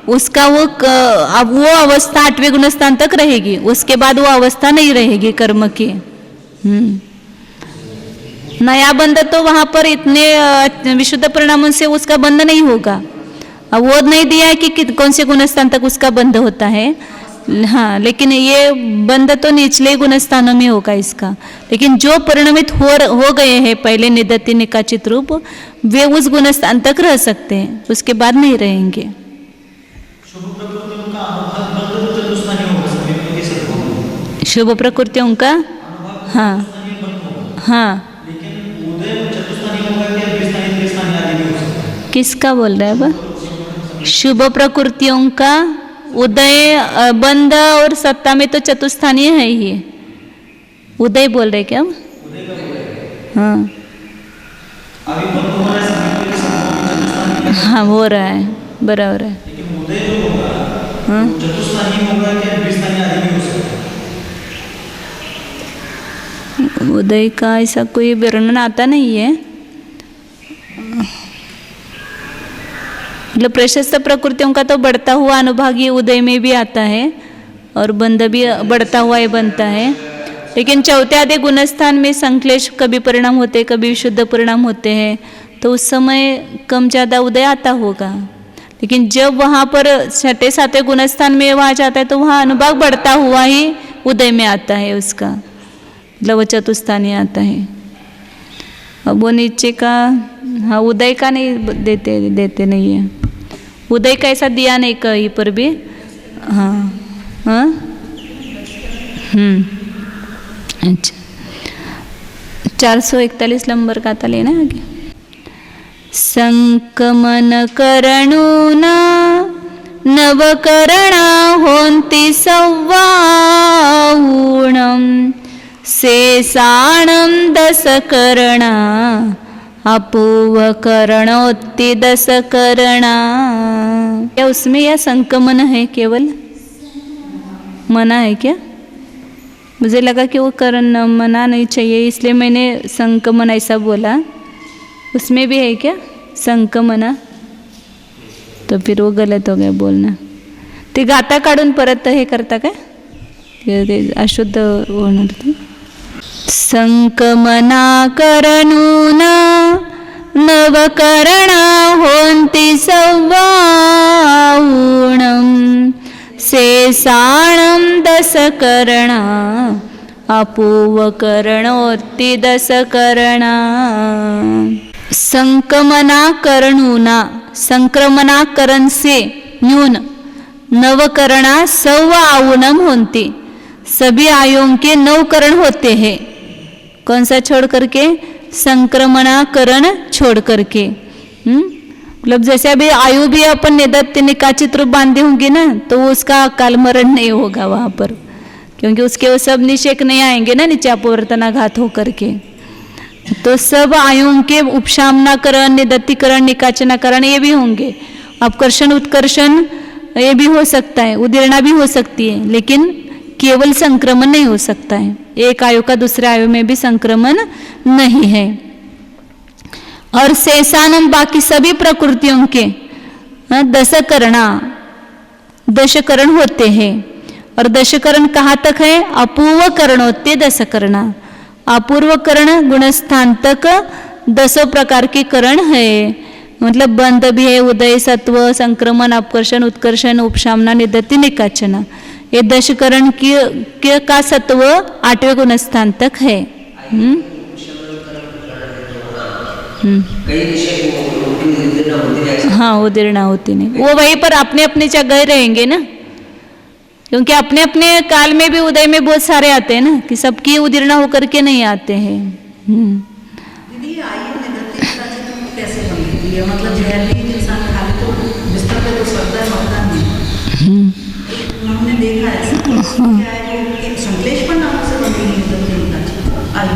उसका अब वो अवस्था 8वें गुणस्थान तक रहेगी, उसके बाद वो अवस्था नहीं रहेगी कर्म की। नया बंध तो वहां पर इतने विशुद्ध परिणामों से उसका बंध नहीं होगा। अब वो नहीं दिया है कि कौन से गुणस्थान तक उसका बंध होता है। हाँ, लेकिन ये बंध तो निचले गुणस्थानों में होगा इसका। लेकिन जो परिणमित हो गए हैं पहले निदत्ति निकाचित रूप, वे उस गुणस्थान तक रह सकते हैं, उसके बाद नहीं रहेंगे। शुभ प्रकृतियों का हाँ हाँ, किसका बोल रहा है अब? शुभ प्रकृतियों का उदय बंध और सत्ता में तो चतुस्थानीय है ही। उदय बोल रहे क्या? हाँ हाँ, हो रहा है, बराबर है। हाँ, उदय का ऐसा कोई वर्णन आता नहीं है। मतलब प्रशस्त प्रकृतियों का तो बढ़ता हुआ अनुभाग ये उदय में भी आता है और बंध भी बढ़ता हुआ ये बनता है। लेकिन चौथे आधे गुणस्थान में संक्लेश कभी परिणाम होते हैं, कभी शुद्ध परिणाम होते हैं, तो उस समय कम ज़्यादा उदय आता होगा। लेकिन जब वहाँ पर छठे सातवें गुणस्थान में वहाँ जाता है तो वहाँ अनुभाग बढ़ता हुआ ही उदय में आता है उसका, मतलब वो चतुस्थानीय आता है। अब वो नीचे का हाँ उदय का नहीं देते नहीं है, उदय का ऐसा दिया नहीं कहीं पर भी। हाँ हाँ अच्छा, 441 नंबर का था लेना आगे। संकमन करणूना नवकरणा होन्ति सव्वाऊणम शेषाणं दशकरणा अपूर्वकरणोत्ति दशकरणा। क्या उसमें यह संकमन है? केवल मना है क्या? मुझे लगा कि वो करण मना नहीं चाहिए, इसलिए मैंने संकमन ऐसा बोला। उसमें भी है क्या संकमना? तो फिर वो गलत हो गया बोलना। ते गाता काढून परत हे करता काय? अशुद्ध होणार ते। संकमना करणूना नवकरणा होन्ति सव्वाऊणम शेषाणं दशकरणा अपूर्वकरणोत्ति दशकरणा। संकमना करणूना, संक्रमणाकरण से न्यून नवकरणा सव्वाऊणम होन्ति, सभी आयुओं के 9 करण होते हैं। कौन सा छोड़ करके? संक्रमणाकरण छोड़ करके। मतलब जैसे अभी आयु भी अपन निदत्त निकाचित रूप बांधे होंगे ना, तो उसका अकाल मरण नहीं होगा वहाँ पर, क्योंकि उसके वो सब निषेक नहीं आएंगे ना नीचे अपवर्तनाघात होकर के। तो सब आयुओं के उपशामनाकरण, निदत्तीकरण, निकाचनाकरण ये भी होंगे। अपकर्षण उत्कर्षण ये भी हो सकता है, उदीर्णा भी हो सकती है, लेकिन केवल संक्रमण नहीं हो सकता है। एक आयु का दूसरे आयु में भी संक्रमण नहीं है। और शेषानम बाकी सभी प्रकृतियों के दशकरण होते हैं। और दशकरण कहाँ तक है? अपूर्व करणोत्ते दशकरणा, अपूर्व करण गुणस्थान तक 10 प्रकार के करण है। मतलब बंध भी है, उदय, सत्व, संक्रमण, अपकर्षण, उत्कर्षण, उपशामना, निदत्ति, निकाचना। ये दशकरण का सत्व 8वें गुणस्थान तक है। हाँ, उदीर्णा होती नहीं, वो वहीं पर अपने अपने जगह रहेंगे ना। क्योंकि अपने अपने काल में भी उदय में बहुत सारे आते हैं ना, कि सबकी उदीर्ण होकर के नहीं आते हैं। दीदी ये आयु निगति निकाचित कैसे बनती है? मतलब जहरीली इंसान खा ले तो बिस्तर पे तो सोता है, मरता नहीं। हमने देखा है ऐसा। क्या है वो संश्लेष पर नाम से बनती है निगति निकाचित आयु?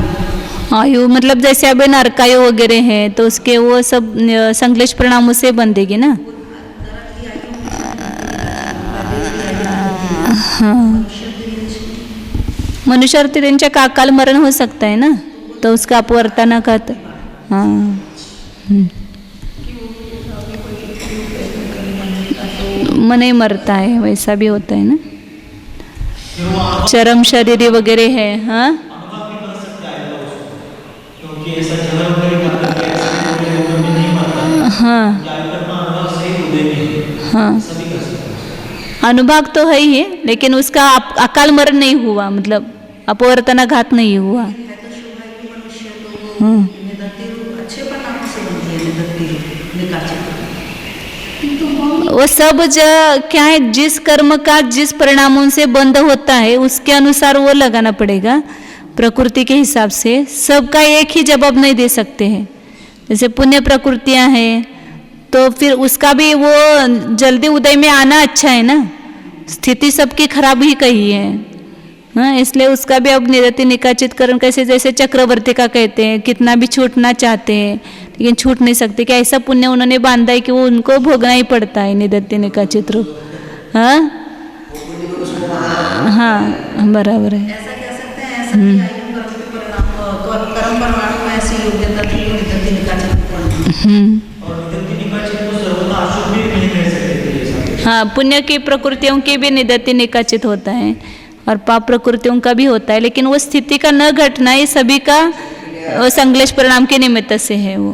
आयु मतलब जैसे अभी नरकायु वगैरह है तो उसके वो सब संश्लेष परिणामों से बंधेगी ना। हाँ, मनुष्य तिरेंच्या काकाल मरण हो सकता है ना, तो उसका अपवर्तनाघात। हाँ, मन नहीं मरता है, वैसा भी होता है ना, चरम शरीरी वगैरह है। हाँ, हाँ, हाँ, अनुभाग तो है ही है, लेकिन उसका अकाल मरण नहीं हुआ, मतलब अपवर्तनाघात नहीं हुआ। अच्छे परिणामों से बनती है निगति निकाचित। वो सब क्या है, जिस कर्म का जिस परिणामों से बंध होता है उसके अनुसार वो लगाना पड़ेगा। प्रकृति के हिसाब से सबका एक ही जवाब नहीं दे सकते हैं। जैसे पुण्य प्रकृतियां हैं तो फिर उसका भी वो जल्दी उदय में आना अच्छा है ना, स्थिति सबकी खराब ही कही है। हाँ, इसलिए उसका भी अब निरति निकाचित कर्म कैसे, जैसे चक्रवर्ती का कहते हैं, कितना भी छूटना चाहते हैं लेकिन छूट नहीं सकते, कि ऐसा पुण्य उन्होंने बांधा है कि वो उनको भोगना ही पड़ता है निरति निकाचित रूप। हाँ, हाँ, बराबर है। ऐसा कह सकते हैं, ऐसा कि आयु कर्म परमाणु में ऐसी योग्यता थी जो निगति निकाचित बनती। हाँ, पुण्य की प्रकृतियों की भी निदति निकाचित होता है और पाप प्रकृतियों का भी होता है, लेकिन वो स्थिति का न घटना ये सभी का संश्लेष परिणाम के निमित्त से है वो।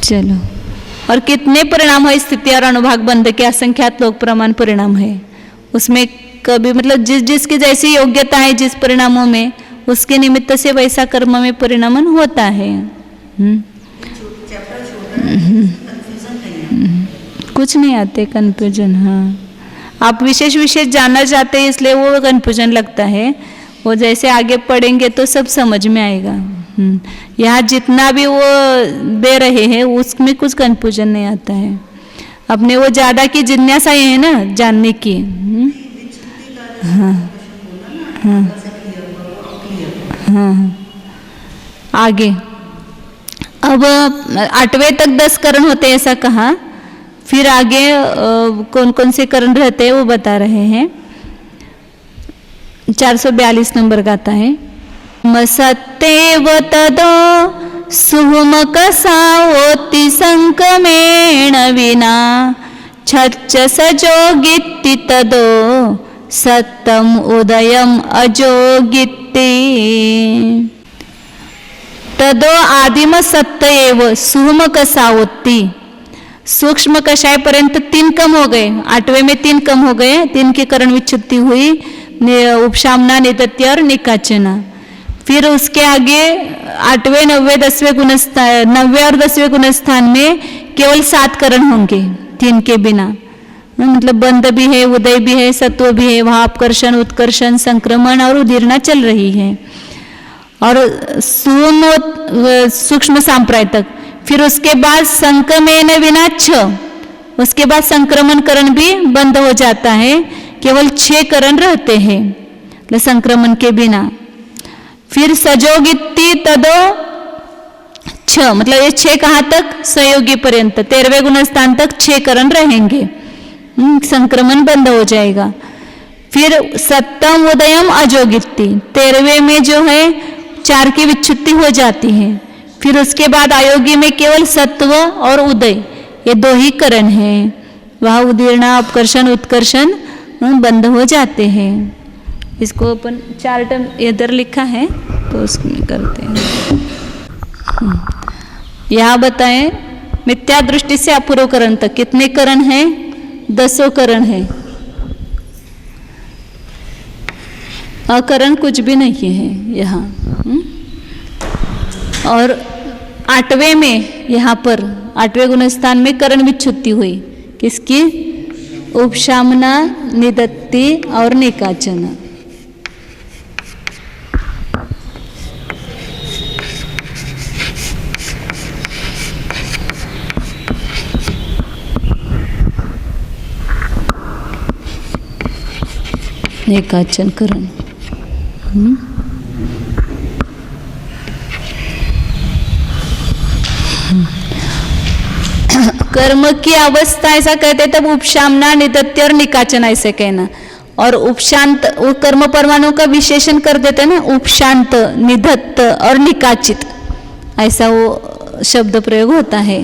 चलो, और कितने परिणाम है स्थिति और अनुभाग बंध के, असंख्यात लोक प्रमाण परिणाम है उसमें। कभी मतलब जिस जिसकी जैसी योग्यता है जिस परिणामों में, उसके निमित्त से वैसा कर्म में परिणामन होता है। कुछ नहीं आते कन्फ्यूजन। हाँ, आप विशेष विशेष जानना चाहते हैं इसलिए वो कन्फ्यूजन लगता है, वो जैसे आगे पढ़ेंगे तो सब समझ में आएगा। यहाँ जितना भी वो दे रहे हैं उसमें कुछ कन्फ्यूजन नहीं आता है। अपने वो ज़्यादा की जिज्ञासा ये है ना जानने की। हाँ, हाँ, हाँ, आगे अब 8वें तक 10 करण होते हैं ऐसा कहा, फिर आगे कौन कौन से करण रहते हैं वो बता रहे हैं। 442 नंबर का आता है। मसत्तेव तदो सुहुमक सावोति संकमेण विना छच्च सजोगित्ति तदो सत्तम उदयम अजोगित्ति। तदो आदिम सत्य एव सुहुमक सावोति। सूक्ष्म कषाय पर्यंत 3 कम हो गए, 8वें में 3 कम हो गए, 3 की करण विच्छुत्ति हुई, उपशामना, निदत्य और निकाचना। फिर उसके आगे 8वें 9वें 10वें गुणस्थान, 9वें और 10वें गुणस्थान में केवल 7 करण होंगे 3 के बिना। मतलब बंध भी है, उदय भी है, सत्व भी है, वहाँ अपकर्षण, उत्कर्षण, संक्रमण और उदीर्णा चल रही है। और सूक्ष्म सांप्राय तक। फिर उसके बाद संक्रमेण विना 6, उसके बाद संक्रमण करण भी बंद हो जाता है, केवल 6 करण रहते हैं संक्रमण के बिना। फिर सजोगित्ति तदो 6, मतलब ये 6 कहाँ तक, संयोगी पर्यंत 13वें गुणस्थान तक 6 करण रहेंगे, संक्रमण बंद हो जाएगा। फिर सत्तम उदयम अजोगित्ति, 13वें में जो है 4 की विच्छुत्ति हो जाती है। फिर उसके बाद अयोगी में केवल सत्व और उदय, ये 2 ही करण हैं, वह उदीर्णा, अपकर्षण, उत्कर्षण बंद हो जाते हैं। इसको अपन चार्ट इधर लिखा है तो उसमें करते हैं। यहाँ बताएं मिथ्या दृष्टि से अपूर्व करण तक कितने करण हैं, 10 करण है। अकरण कुछ भी नहीं है यहाँ। और 8वें में यहाँ पर 8वें गुणस्थान में करण विच्छुत्ति हुई, किसकी, उपशामना, निदत्ति और निकाचन। निकाचन करण। कर्म की अवस्था ऐसा कहते तब उपशामना, निदत्ति और निकाचन ऐसे कहना। और उपशांत, वो कर्म परमाणु का विशेषण कर देते ना, उपशांत, निधत्त और निकाचित, ऐसा वो शब्द प्रयोग होता है।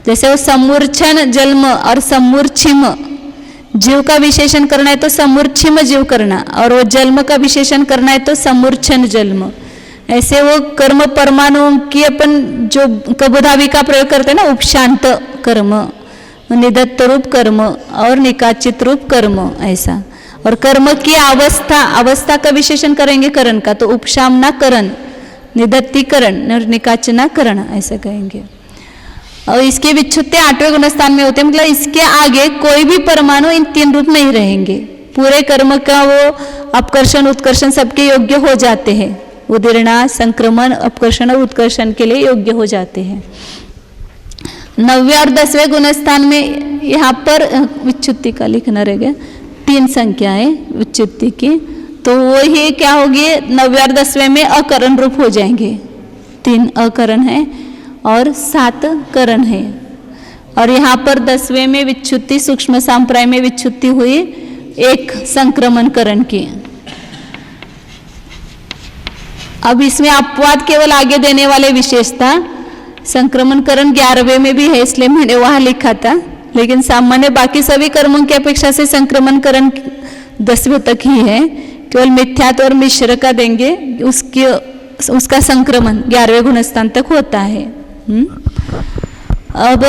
जैसे वो समूर्छन जन्म और समूर्छिम जीव का विशेषण करना है तो समूर्छिम जीव करना, और वो जन्म का विशेषण करना है तो समूर्छन जन्म। ऐसे वो कर्म परमाणु की अपन जो कबोधावी का प्रयोग करते हैं ना, उपशांत कर्म, निदत्त रूप कर्म और निकाचित रूप कर्म ऐसा। और कर्म की अवस्था, अवस्था का विशेषण करेंगे करण का, तो उपशामना करण, निदत्ति करण और निकाचना करण ऐसा कहेंगे। और इसके विच्छुत्ते 8वें गुणस्थान में होते हैं, मतलब इसके आगे कोई भी परमाणु इन 3 रूप नहीं रहेंगे। पूरे कर्म का वो अपकर्षण उत्कर्षण सबके योग्य हो जाते हैं, उदीर्णा, संक्रमण, अपकर्षण और उत्कर्षण के लिए योग्य हो जाते हैं। 9वें और 10वें गुणस्थान में यहाँ पर विच्छुत्ति का लिखना रहेगा, 3 संख्या है विच्छुत्ति की, तो वो ही क्या होगी 9वें और 10वें में अकरण रूप हो जाएंगे। 3 अकरण है और 7 करण है। और यहाँ पर 10वें में विच्छुत्ति, सूक्ष्म सांप्राय में विच्छुत्ति हुई 1 संक्रमण करण की। अब इसमें अपवाद केवल आगे देने वाले विशेषता, संक्रमण करण 11वें में भी है, इसलिए मैंने वहां लिखा था, लेकिन सामान्य बाकी सभी कर्मों की अपेक्षा से संक्रमण करण 10वें तक ही है। केवल मिथ्यात्व और मिश्र का देंगे, उसका संक्रमण 11वें गुणस्थान तक होता है। अब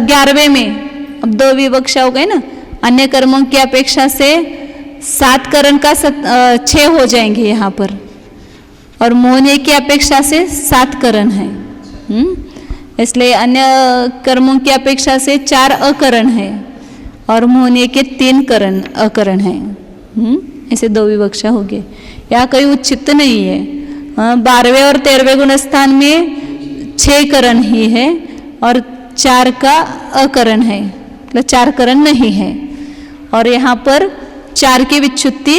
11वें में अब 2 विवक्षा हो गए ना, अन्य कर्मों की अपेक्षा से 7 करण का 6 हो जाएंगे यहाँ पर, और मोहनीय की अपेक्षा से 7 करण है। इसलिए अन्य कर्मों की अपेक्षा से 4 अकरण है और मोहनीय के 3 करण अकरण है। ऐसे 2 विवक्षा हो गए, यहाँ कोई उचित नहीं है। 12वें और 13वें गुणस्थान में 6 करण ही है और 4 का अकरण है, मतलब 4 करण नहीं है। और यहाँ पर 4 की विच्छुत्ति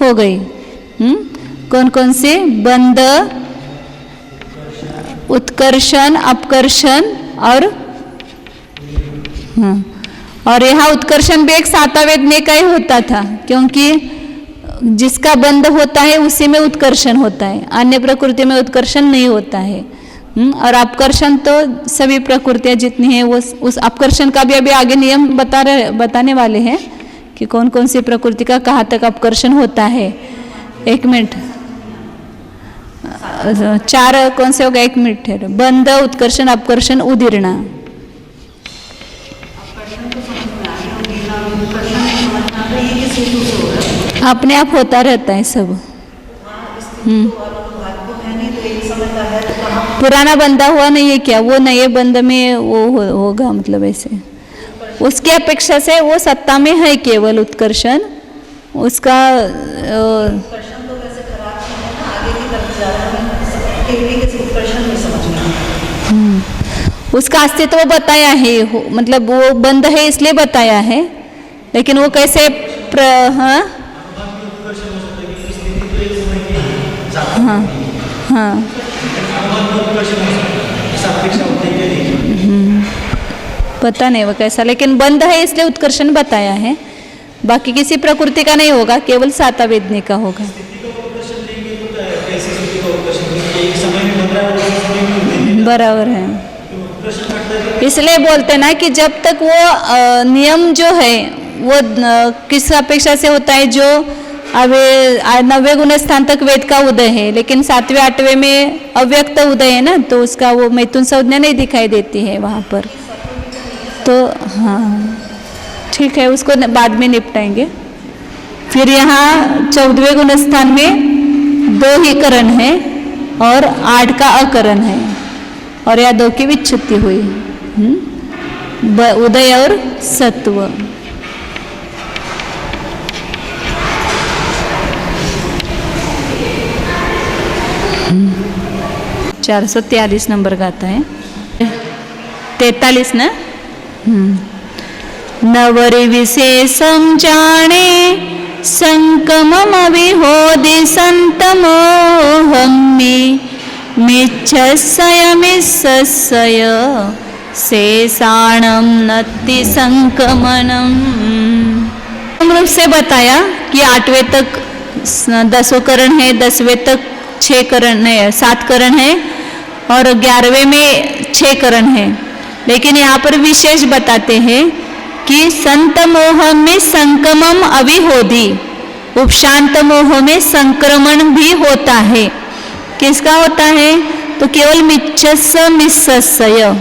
हो गई। कौन कौन से? बंध, उत्कर्षण, अपकर्षण और और यहाँ उत्कर्षण भी एक सातावेदने का ही होता था, क्योंकि जिसका बंध होता है उसी में उत्कर्षण होता है, अन्य प्रकृति में उत्कर्षण नहीं होता है। और अपकर्षण तो सभी प्रकृतियां जितनी है वो उस अपकर्षण का भी अभी आगे नियम बताने वाले हैं कि कौन कौन सी प्रकृति का कहाँ तक अपकर्षण होता है। 1 मिनट, 4 कौन से होगा? 1 मिनट है। बंध, उत्कर्षण, अपकर्षण, उदीर्णा। अपने आप होता रहता है सब। पुराना बंधा हुआ नहीं है क्या? वो नए बंध में वो होगा, मतलब ऐसे उसकी अपेक्षा से वो सत्ता में है केवल उत्कर्षण। उसका उसका अस्तित्व वो बताया है, मतलब वो बंध है इसलिए बताया है, लेकिन वो कैसे हाँ पता नहीं वो कैसा, लेकिन बंध है इसलिए उत्कर्षण बताया है। बाकी किसी प्रकृति का नहीं होगा, केवल सातावेदनी का होगा। बराबर है, इसलिए बोलते ना कि जब तक वो नियम जो है वो किस अपेक्षा से होता है, जो अब 9वें गुण स्थान तक वेद का उदय है, लेकिन 7वें 8वें में अव्यक्त उदय है ना, तो उसका वो मैथुन संज्ञा नहीं दिखाई देती है वहाँ पर। तो हाँ ठीक है, उसको बाद में निपटाएंगे। फिर यहाँ 14वें गुण स्थान में 2 ही करण है और 8 का अकरण है, और यह 2 की विच्छुत्ति हुई, उदय और सत्व। 443 नंबर का आता है, 43 ना। नवरि विशेषम जाने संकमम विहोदि संतमोहम मिच्छस्य मिस्सय शेषाणम नत्ति संकमनम। रूप से बताया कि 8वें तक 10 करण है, 10वें तक 6 करण है, 7 करण है और 11वें में 6 करण है। लेकिन यहाँ पर विशेष बताते हैं कि संत मोह में संकमम अविहोधी, उपशांत मोह में संक्रमण भी होता है। किसका होता है? तो केवल मिच्छस्य मिस्सय,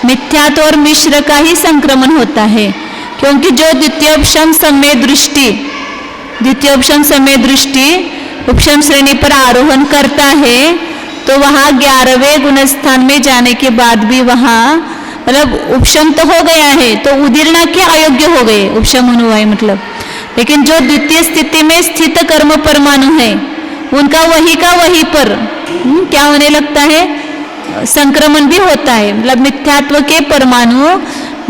मिथ्यात्व और मिश्र का ही संक्रमण होता है। क्योंकि जो द्वितीयोपशम समय दृष्टि, द्वितीयोपशम समय दृष्टि उपशम श्रेणी पर आरोहण करता है, तो वहाँ 11वें गुणस्थान में जाने के बाद भी वहाँ मतलब उपशम तो हो गया है, तो उदीर्णा के अयोग्य हो गए, उपशम हुआ है मतलब। लेकिन जो द्वितीय स्थिति में स्थित कर्म परमाणु है, उनका वही का वही पर क्या होने लगता है? संक्रमण भी होता है। मतलब मिथ्यात्व के परमाणु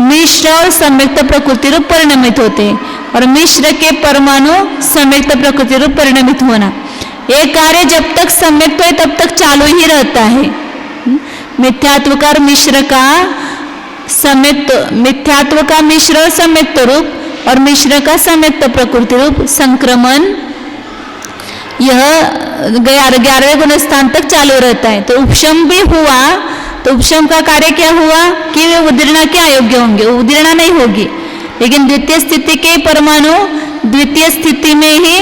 मिश्र और संयुक्त प्रकृति रूप परिणमित होते हैं, और मिश्र के परमाणु संयुक्त प्रकृति रूप परिणमित होना, ये कार्य जब तक संयुक्त है तब तक चालू ही रहता है। मिथ्यात्व का और मिश्र का संयुक्त, मिथ्यात्व का मिश्र और संयुक्त रूप और मिश्र का संयुक्त प्रकृति रूप संक्रमण यह 11वें गुणस्थान तक चालू रहता है। तो उपशम भी हुआ, तो उपशम का कार्य क्या हुआ कि वे उदीर्णा के अयोग्य होंगे, उदीर्णा नहीं होगी। लेकिन द्वितीय स्थिति के परमाणु द्वितीय स्थिति में ही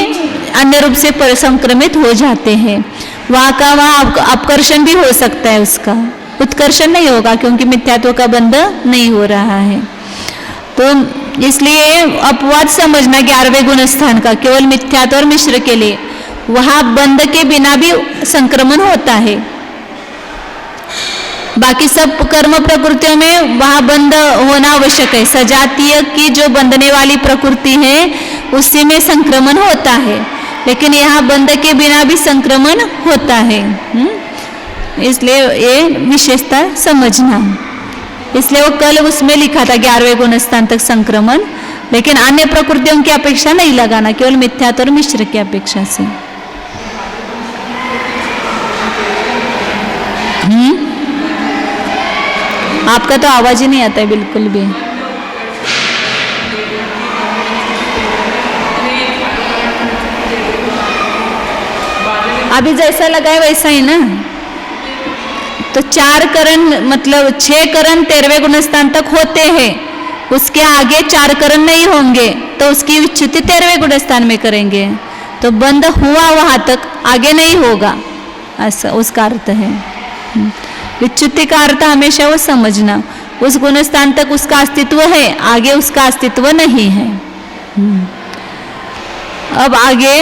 अन्य रूप से संक्रमित हो जाते हैं। वहाँ का वहाँ अपकर्षण भी हो सकता है, उसका उत्कर्षण नहीं होगा क्योंकि मिथ्यात्व का बंध नहीं हो रहा है। तो इसलिए अपवाद समझना 11वें गुणस्थान का केवल मिथ्यात्व और मिश्र के लिए, वहाँ बंध के बिना भी संक्रमण होता है। बाकी सब कर्म प्रकृतियों में वहाँ बंध होना आवश्यक है। सजातीय की जो बंधने वाली प्रकृति है उसी में संक्रमण होता है, लेकिन यहाँ बंध के बिना भी संक्रमण होता है। इसलिए ये विशेषता समझना, इसलिए वो कल उसमें लिखा था 11वें गुणस्थान तक संक्रमण, लेकिन अन्य प्रकृतियों की अपेक्षा नहीं लगाना, केवल मिथ्यात्व और मिश्र की अपेक्षा से। आपका तो आवाज ही नहीं आता है बिल्कुल भी। अभी जैसा लगा है वैसा ही ना। तो 4 करण मतलब 6 करण 13वें गुणस्थान तक होते हैं, उसके आगे 4 करण नहीं होंगे, तो उसकी विच्युति 13वें गुणस्थान में करेंगे। तो बंद हुआ वहां तक, आगे नहीं होगा, ऐसा उसका अर्थ है। विच्युति का अर्थ हमेशा वो समझना, उस गुणस्थान तक उसका अस्तित्व है, आगे उसका अस्तित्व नहीं है। अब आगे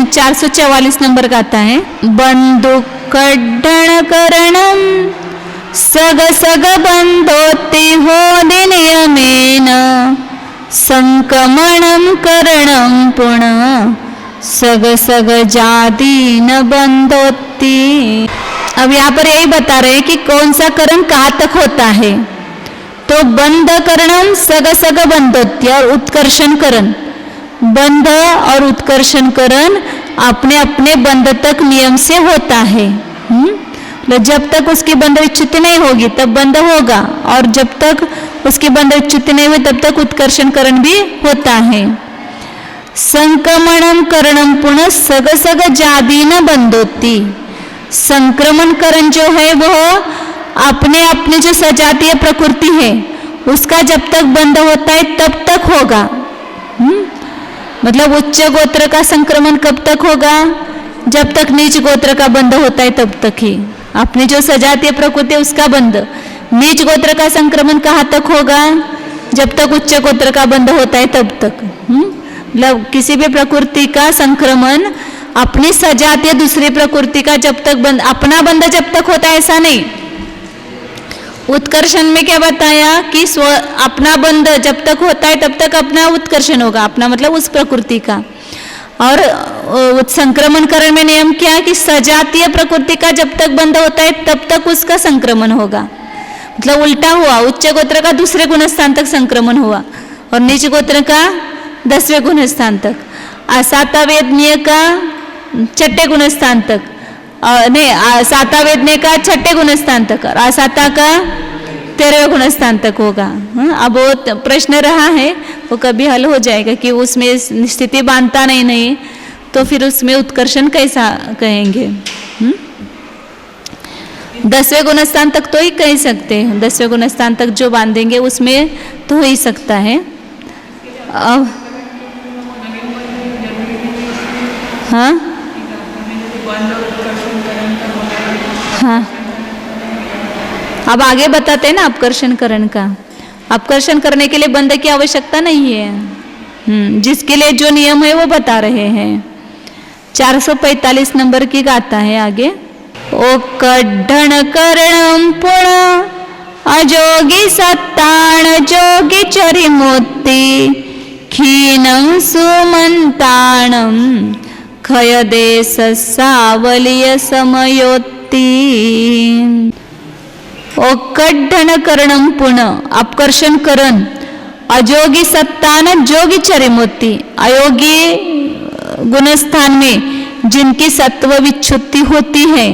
444 नंबर का आता है, बंधु कड्डण करणम सग सग बंधोति होदि नियमेन संकमणम करणम पुनः सग सग जाति न बंधोति। अब यहाँ पर यही बता रहे हैं कि कौन सा करण कहाँ तक होता है। तो बंध करणम सग सग बंधोति और उत्कर्षण करण, बंध और उत्कर्षण करण अपने अपने बंध तक नियम से होता है। जब तक उसकी बंध विच्युति नहीं होगी तब बंध होगा, और जब तक उसकी बंध विच्युति नहीं हुई तब तक उत्कर्षण करण भी होता है। संक्रमणम करणम पुनः सग सग जाति न बंधोति। संक्रमण करण जो है वह अपने अपने जो सजातीय प्रकृति है उसका जब तक बंध होता है तब तक होगा। मतलब उच्च गोत्र का संक्रमण कब तक होगा? जब तक नीच गोत्र का बंध होता है तब तक ही अपनी जो सजातीय प्रकृति है उसका बंध। नीच गोत्र का संक्रमण कहाँ तक होगा? जब तक उच्च गोत्र का बंध होता है तब तक। मतलब किसी भी प्रकृति का संक्रमण अपनी सजातीय दूसरी प्रकृति का जब तक बंध, अपना बंध जब तक होता है ऐसा नहीं। उत्कर्षण में क्या बताया कि अपना बंध जब तक होता है तब तक अपना उत्कर्षण होगा, अपना मतलब उस प्रकृति का। और संक्रमण करण में नियम क्या कि सजातीय प्रकृति का जब तक बंध होता है तब तक उसका संक्रमण होगा, मतलब उल्टा हुआ, उच्च गोत्र का दूसरे गुणस्थान तक संक्रमण हुआ और नीच गोत्र का 10वें गुणस्थान तक, असातावेदनीय का 6ठे गुणस्थान तक, नहीं सातावेदनीय का 6ठे गुणस्थान तक और असाता का 13वें गुणस्थान तक होगा। अब वो प्रश्न रहा है वो कभी हल हो जाएगा कि उसमें स्थिति बांधता नहीं तो फिर उसमें उत्कर्षण कैसा कहेंगे। 10वें गुणस्थान तक तो ही कह सकते हैं, 10वें गुणस्थान तक जो बांधेंगे उसमें तो हो ही सकता है। अब हाँ हाँ अब आगे बताते हैं ना अपकर्षण करण का। अपकर्षण करने के लिए बंध की आवश्यकता नहीं है, जिसके लिए जो नियम है वो बता रहे हैं। 445 नंबर की गाथा है आगे। ओ कड्ढण करणम पुण अजोगी सत्ताण जोगी चरी मोती खीनम सुमंताणम खय देश सावलिय समयोत्ती। ओ कड्ढण करणम पुनः अपकर्षण करण अजोगी सत्तान जोगी चरिमोती, अयोगी गुणस्थान में जिनकी सत्व विच्छुत्ति होती है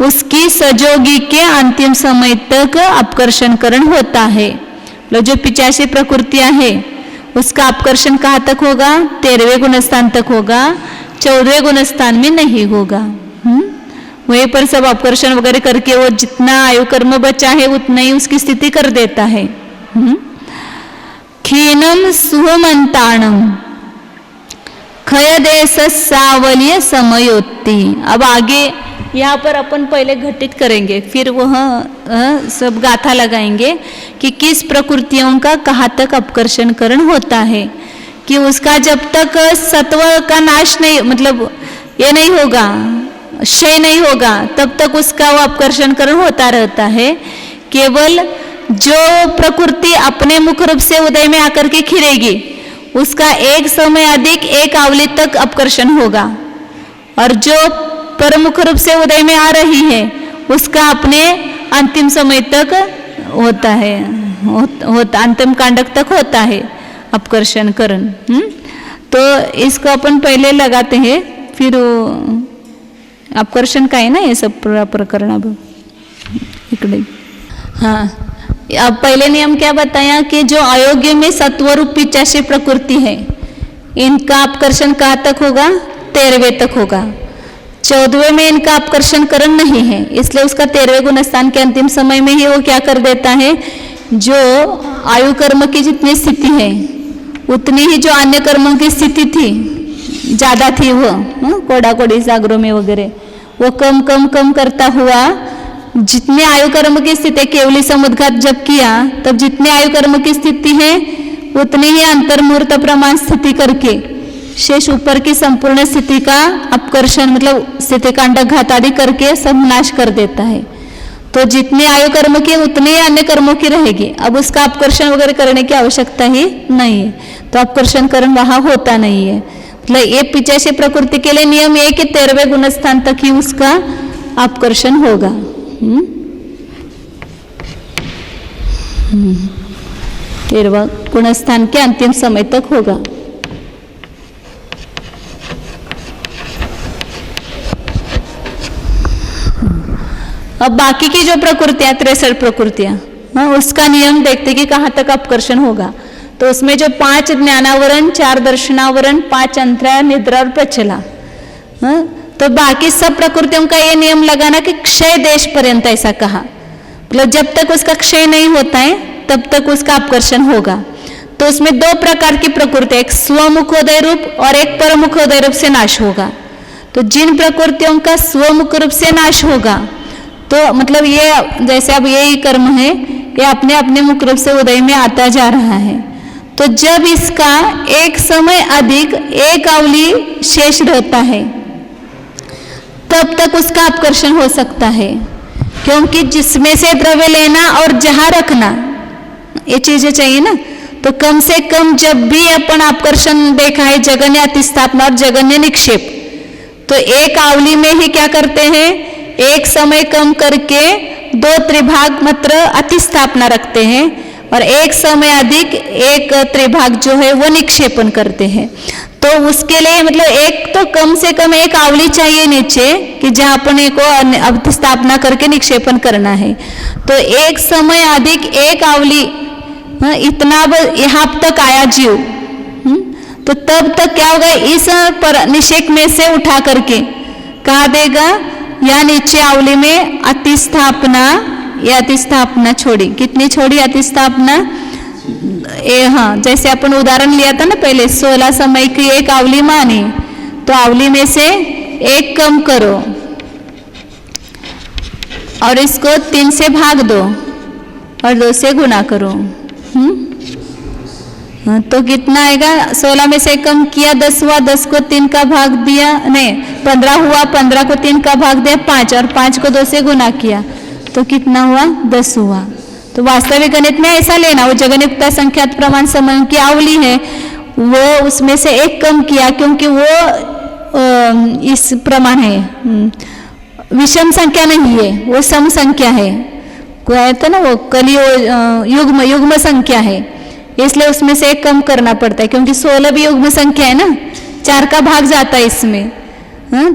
उसकी सजोगी के अंतिम समय तक अपकर्षण करण होता है। जो 85 प्रकृतियां है उसका अपकर्षण कहाँ तक होगा? 13वें गुणस्थान तक होगा, 14वें गुणस्थान में नहीं होगा। वहीं पर सब अपकर्षण वगैरह करके वो जितना आयु कर्म बचा है उतना ही उसकी स्थिति कर देता है। खीनम सुहमंताणम खय देश सावलिय समयोत्ती। अब आगे यहाँ पर अपन पहले घटित करेंगे फिर वह सब गाथा लगाएंगे कि किस प्रकृतियों का कहाँ तक अपकर्षण करण होता है, कि उसका जब तक सत्व का नाश नहीं, मतलब ये नहीं होगा, क्षय नहीं होगा, तब तक उसका वो अपकर्षण करण होता रहता है। केवल जो प्रकृति अपने मुख रूप से उदय में आकर के खिलेगी उसका एक समय अधिक एक आवली तक अपकर्षण होगा, और जो परमुख रूप से उदय में आ रही है उसका अपने अंतिम समय तक होता है, अंतिम कांडक तक होता है अपकर्षण करण। तो इसको अपन पहले लगाते हैं फिर अपकर्षण का है ना ये सब प्रकरण। अब इकडे हाँ, अब पहले नियम क्या बताया कि जो अयोग्य में सत्वरूप 85 प्रकृति है इनका अपकर्षण कहाँ तक होगा? 13वें तक होगा। 14वें में इनका अपकर्षण करण नहीं है, इसलिए उसका 13वें गुणस्थान के अंतिम समय में ही वो क्या कर देता है, जो आयु कर्म की जितनी स्थिति है उतनी ही जो अन्य कर्मों की स्थिति थी ज्यादा थी, वो कोड़ा कोड़ी सागरों में वगैरह वो कम कम कम करता हुआ जितने आयु कर्म की स्थिति, केवली समुद्घात जब किया तब जितने आयु कर्म की स्थिति है उतनी ही अंतर्मुहूर्त प्रमाण स्थिति करके शेष ऊपर की संपूर्ण स्थिति का अपकर्षण, मतलब स्थिति कांडक घात आदि करके सब नाश कर देता है। तो जितने आयु कर्म की उतने ही अन्य कर्मों की रहेगी, अब उसका अपकर्षण वगैरह करने की आवश्यकता ही नहीं है, तो अपकर्षण कर्म वहां होता नहीं है। मतलब ये 85 प्रकृति के लिए नियम है कि 13वें गुणस्थान तक ही उसका अपकर्षण होगा। 13वां गुणस्थान के अंतिम समय तक होगा। अब बाकी की जो प्रकृतियां 63 प्रकृतियां, उसका नियम देखते कि कहाँ तक अपकर्षण होगा। तो उसमें जो 5 ज्ञानावरण, 4 दर्शनावरण, 5 अंतरा, निद्रा और प्रचला, तो बाकी सब प्रकृतियों का ये नियम लगाना कि क्षय देश पर्यंत ऐसा कहा, मतलब जब तक उसका क्षय नहीं होता है तब तक उसका अपकर्षण होगा। तो उसमें 2 प्रकार की प्रकृति, एक स्वमुखोदय रूप और एक परमुखोदय रूप से नाश होगा। तो जिन प्रकृतियों का स्वमुख रूप से नाश होगा तो मतलब ये जैसे अब यही कर्म है ये अपने अपने मुख रूप से उदय में आता जा रहा है, तो जब इसका एक समय अधिक एक अवली शेष रहता है तब तक उसका अपकर्षण हो सकता है, क्योंकि जिसमें से द्रव्य लेना और जहां रखना ये चीजें चाहिए ना। तो कम से कम जब भी अपन आकर्षण देखा है जगन्य अतिस्थापना और जगन्य निक्षेप, तो एक आवली में ही क्या करते हैं, एक समय कम करके दो त्रिभाग मात्र अतिस्थापना रखते हैं और एक समय अधिक एक त्रिभाग जो है वो निक्षेपण करते हैं। तो उसके लिए मतलब एक तो कम से कम एक आवली चाहिए नीचे कि जहाँ अपने को अतिस्थापना करके निक्षेपण करना है। तो एक समय अधिक एक आवली, इतना यहाँ तक आया जीव, तो तब तक क्या होगा, इस पर निषेक में से उठा करके कहा देगा या नीचे आवली में अतिस्थापना, या अतिस्थापना छोड़ी, कितनी छोड़ी अतिस्थापना, हाँ जैसे अपन उदाहरण लिया था ना पहले, 16 समय की एक आवली मानी, तो आवली में से एक कम करो और इसको 3 से भाग दो और 2 से गुना करो। तो कितना आएगा, 16 में से कम किया 10 हुआ, 10 को 3 का भाग दिया, नहीं 15 हुआ, 15 को 3 का भाग दिया 5 और 5 को 2 से गुना किया, तो कितना हुआ 10 हुआ। तो वास्तविक गणित में ऐसा लेना, वो जगन्युक्ता संख्यात प्रमाण समूह की आवली है, वो उसमें से एक कम किया क्योंकि वो इस प्रमाण है, विषम संख्या नहीं है, वो सम संख्या है, कोई आया था ना वो युग्म संख्या है, इसलिए उसमें से एक कम करना पड़ता है क्योंकि 16 भी युग्म संख्या है ना, 4 का भाग जाता है इसमें।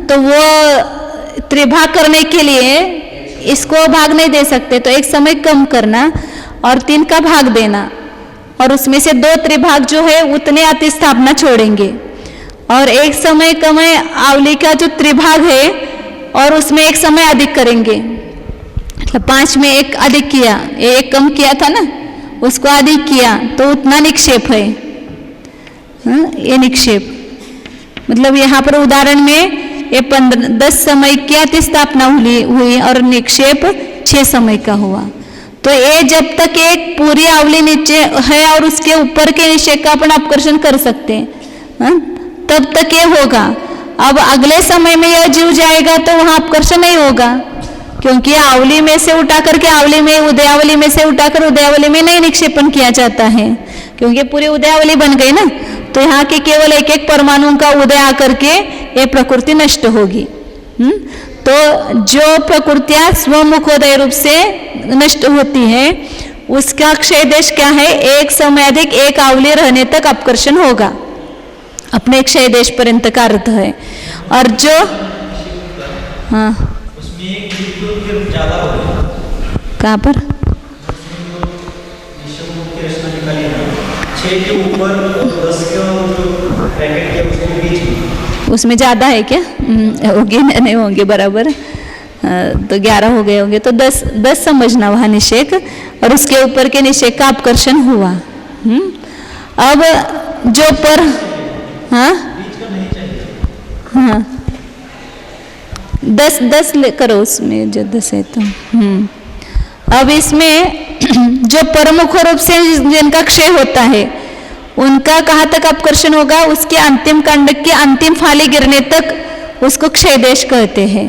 तो वो त्रिभाग करने के लिए इसको भाग नहीं दे सकते, तो एक समय कम करना और 3 का भाग देना और उसमें से 2 त्रिभाग जो है उतने अतिस्थापना छोड़ेंगे और एक समय कम आवली का जो त्रिभाग है और उसमें एक समय अधिक करेंगे, मतलब 5 में एक अधिक किया, एक कम किया था ना, उसको अधिक किया तो उतना निक्षेप है, ये निक्षेप। मतलब यहाँ पर उदाहरण में ये 10 समय की अतिस्थापना हुई और निक्षेप 6 समय का हुआ। तो ये जब तक एक पूरी आवली नीचे है और उसके ऊपर के निषेक का अपन अपकर्षण कर सकते हैं, तब तक ये होगा। अब अगले समय में यह जीव जाएगा तो वहां अपकर्षण नहीं होगा क्योंकि आवली में से उठा करके आवली में, उदयावली में से उठाकर उदयावली में नहीं निक्षेपण किया जाता है क्योंकि पूरी उदयावली बन गई ना, तो यहाँ के केवल एक एक परमाणु का उदय आकर के ये प्रकृति नष्ट होगी। तो जो प्रकृतियां स्वमुखोदय रूप से नष्ट होती है उसका क्षय देश क्या है, एक समय अधिक एक आवली रहने तक अपकर्षण होगा, अपने क्षय देश पर्यंत का अर्थ है। और जो हाँ कहाँ पर उसमें ज्यादा है क्या, होंगे नहीं होंगे बराबर, तो 11 हो गए होंगे, तो 10 समझना वहाँ निषेक और उसके ऊपर के निषेक का अपकर्षण हुआ। अब जो पर हाँ 10 करो उसमें जो 10 है तो अब इसमें जो परमुख रूप से जिनका क्षय होता है उनका कहाँ तक अपकर्षण होगा, उसके अंतिम कांडक की अंतिम फाली गिरने तक उसको क्षय देश कहते हैं।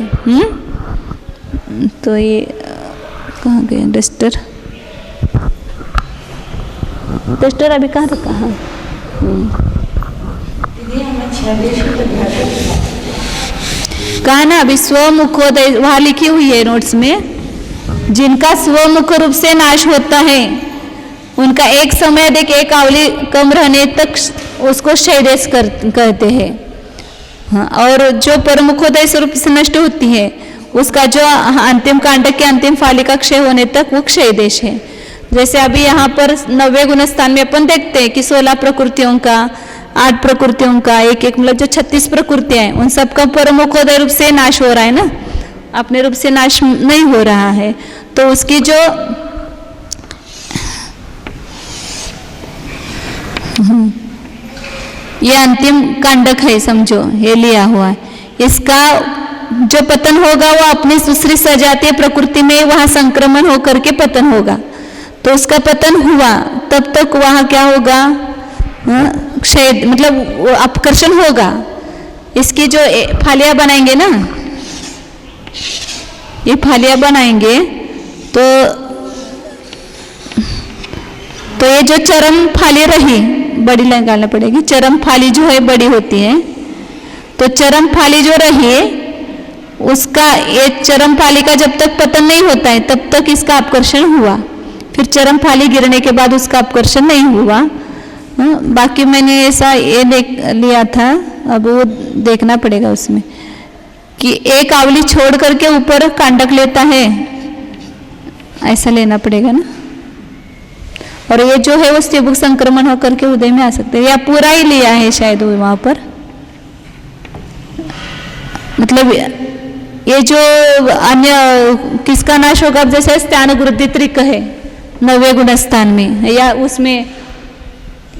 तो ये कहाँ गए डस्टर, डस्टर अभी कहाँ रखा, हाँ कहा ना अभी स्वमुखोदय वहाँ लिखी हुई है नोट्स में, जिनका स्वमुख रूप से नाश होता है उनका एक समय अधिक एक आवली कम रहने तक उसको क्षय देश कहते हैं। हाँ, और जो परमुखोदय स्वरूप से नष्ट होती है उसका जो अंतिम कांडक के अंतिम फाली का क्षय होने तक वो क्षय देश है। जैसे अभी यहाँ पर 90 गुणस्थान में अपन देखते हैं कि 16 प्रकृतियों का, 8 प्रकृतियों का, एक मतलब जो 36 प्रकृतियां हैं उन सबका परमुखोदय रूप से नाश हो रहा है ना, अपने रूप से नाश नहीं हो रहा है। तो उसकी जो ये अंतिम कांडक है समझो, ये लिया हुआ है, इसका जो पतन होगा वो अपनी दूसरी सजातीय प्रकृति में वहां संक्रमण होकर के पतन होगा। तो उसका पतन हुआ तब तक वहां क्या होगा, क्षय मतलब अपकर्षण होगा। इसकी जो फालियां बनाएंगे ना, ये फालियां बनाएंगे तो तो ये जो चरम फाली रही, बड़ी निकालना पड़ेगी, चरम फाली जो है बड़ी होती है, तो चरम फाली जो रही उसका, ये चरम फाली का जब तक पतन नहीं होता है तब तक इसका अपकर्षण हुआ, फिर चरम फाली गिरने के बाद उसका अपकर्षण नहीं हुआ। बाकी मैंने ऐसा ये देख लिया था, अब वो देखना पड़ेगा उसमें कि एक आवली छोड़ करके ऊपर कांडक लेता है, ऐसा लेना पड़ेगा ना। और ये जो है वो स्त्रीभुक संक्रमण होकर के उदय में आ सकते हैं, या पूरा ही लिया है शायद वो वहां पर, मतलब ये जो अन्य किसका नाश होगा, जैसे स्थान गुरुदित्रिक है 9वें गुणस्थान में, या उसमें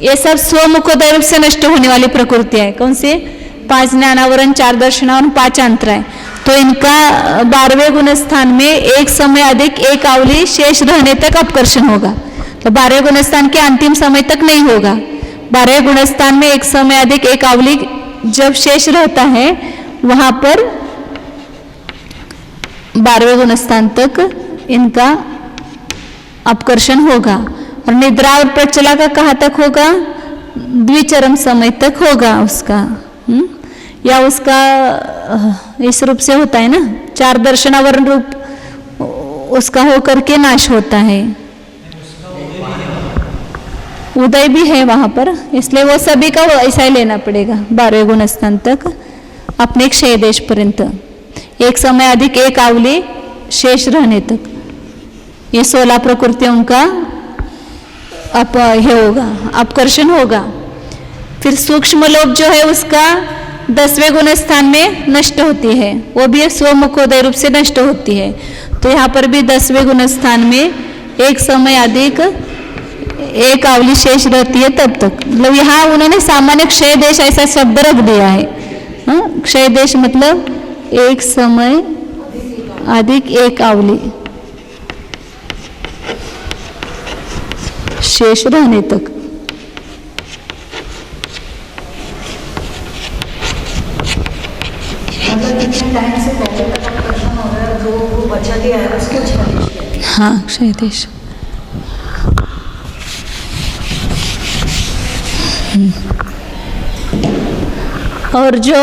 ये सब स्वमुखोदय रूप से नष्ट होने वाली प्रकृति है। कौन से? 5 ज्ञानावरण, 4 दर्शनावरण, 5 अंतराय। तो इनका 12वें गुणस्थान में एक समय अधिक एक आवली शेष रहने तक अपकर्षण होगा। तो 12वें गुणस्थान के अंतिम समय तक नहीं होगा। 12वें गुणस्थान में एक समय अधिक एक आवली जब शेष रहता है वहां पर 12वें गुणस्थान तक इनका अपकर्षण होगा। और निद्रा और प्रचला का कहाँ तक होगा? द्विचरम समय तक होगा उसका, या उसका इस रूप से होता है ना, 4 दर्शनावरण रूप उसका होकर के नाश होता है। उदय भी है वहां पर, इसलिए वो सभी का ऐसा ही लेना पड़ेगा 12वें गुणस्थान तक अपने क्षय देश पर्यंत, एक समय अधिक एक आवली शेष रहने तक। ये 16 प्रकृतियों का ये होगा, अपकर्षण होगा। फिर सूक्ष्म लोक जो है उसका 10वें गुणस्थान में नष्ट होती है, वो भी स्वमुखोदय रूप से नष्ट होती है। तो यहाँ पर भी 10वें गुणस्थान में एक समय अधिक एक आवली शेष रहती है तब तक, मतलब यहाँ उन्होंने सामान्य क्षय देश ऐसा शब्द रख दिया है। क्षय देश मतलब एक समय अधिक एक आवली शेष रहने तक। मतलब कितने टाइम से पहले तक अपकर्षण हो रहा है, जो वो बचा गया है उसको क्षय देश कहते हैं। हाँ, क्षय देश। और जो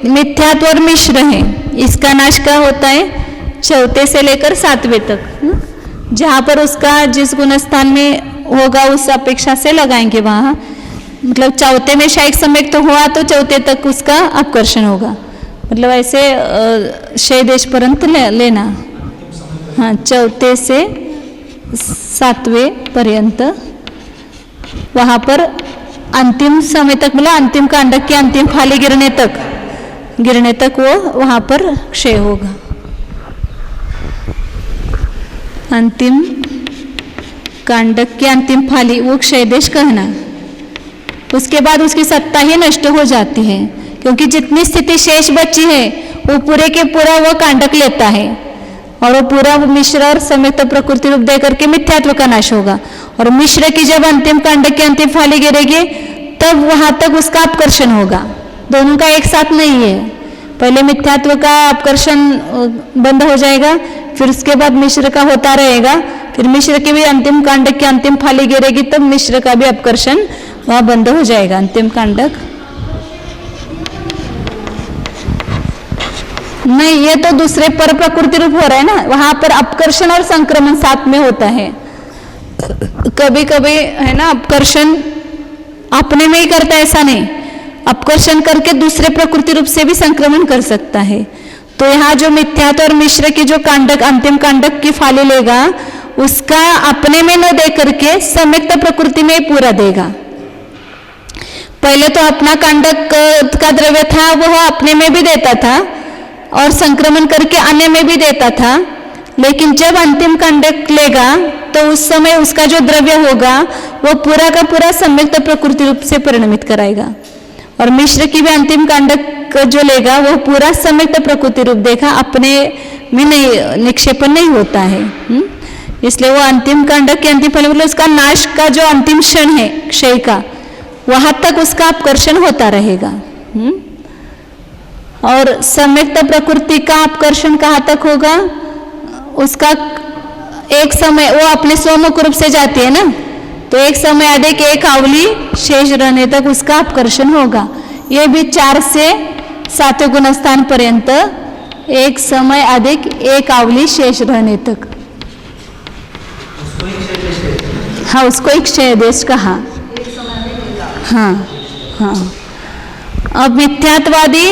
मिथ्यात्व और मिश्र है, इसका नाश क्या होता है? 4 से लेकर 7वें तक, जहाँ पर उसका जिस गुणस्थान में होगा उस अपेक्षा से लगाएंगे वहाँ, मतलब 4 में शायद समय तो हुआ तो 4 तक उसका अपकर्षण होगा, मतलब ऐसे क्षय देश पर्यंत लेना। हाँ, 4 से 7वें पर्यंत वहाँ पर अंतिम समय तक, मतलब अंतिम कांडक की अंतिम फाली गिरने तक वो वहाँ पर क्षय होगा। अंतिम कांडक की अंतिम फाली वो क्षय देश कहना। उसके बाद उसकी सत्ता ही नष्ट हो जाती है, क्योंकि जितनी स्थिति शेष बची है वो पूरे के पूरा वो कांडक लेता है, और वो पूरा मिश्र और संयुक्त प्रकृति रूप दे करके मिथ्यात्व का नाश होगा। और मिश्र की जब अंतिम कांडक की अंतिम फाली गिरेगी तब वहां तक उसका अपकर्षण होगा। दोनों का एक साथ नहीं है, पहले मिथ्यात्व का अपकर्षण बंद हो जाएगा, फिर उसके बाद मिश्र का होता रहेगा, फिर मिश्र की भी अंतिम कांडक की अंतिम फाली गिरेगी तब मिश्र का भी अपकर्षण वहां बंद हो जाएगा। अंतिम कांडक नहीं, ये तो दूसरे पर प्रकृति रूप हो रहा है ना, वहां पर अपकर्षण और संक्रमण साथ में होता है। कभी कभी है ना, अपकर्षण अपने में ही करता है ऐसा नहीं, अपकर्षण करके दूसरे प्रकृति रूप से भी संक्रमण कर सकता है। तो यहाँ जो मिथ्यात्व और मिश्र की जो कांडक अंतिम कांडक की फाली लेगा उसका अपने में न दे करके संयुक्त प्रकृति में पूरा देगा। पहले तो अपना कांडक का द्रव्य था वह अपने में भी देता था और संक्रमण करके अन्य में भी देता था, लेकिन जब अंतिम कांडक लेगा तो उस समय उसका जो द्रव्य होगा वो पूरा का पूरा संयुक्त प्रकृति रूप से परिणमित कराएगा। और मिश्र की भी अंतिम कांडक जो लेगा वो पूरा संयुक्त प्रकृति रूप देगा, अपने में नहीं निक्षेपण नहीं होता है। इसलिए वो अंतिम कांडक के अंतिम फल मतलब उसका नाश का जो अंतिम क्षण है क्षय का, वहां तक उसका अपकर्षण होता रहेगा। और संयुक्त प्रकृति का अपकर्षण कहाँ तक होगा? उसका एक समय वो अपने स्वमुख रूप से जाती है ना, तो एक समय अधिक एक आवली शेष रहने तक उसका अपकर्षण होगा. ये भी 4 से 7वें गुणस्थान पर्यंत एक समय अधिक एक आवली शेष रहने तक. उसको ही क्षय देश कहते हैं. हाँ, उसको एक क्षय देश कहा. हाँ हाँ. अब मिथ्यात्वादी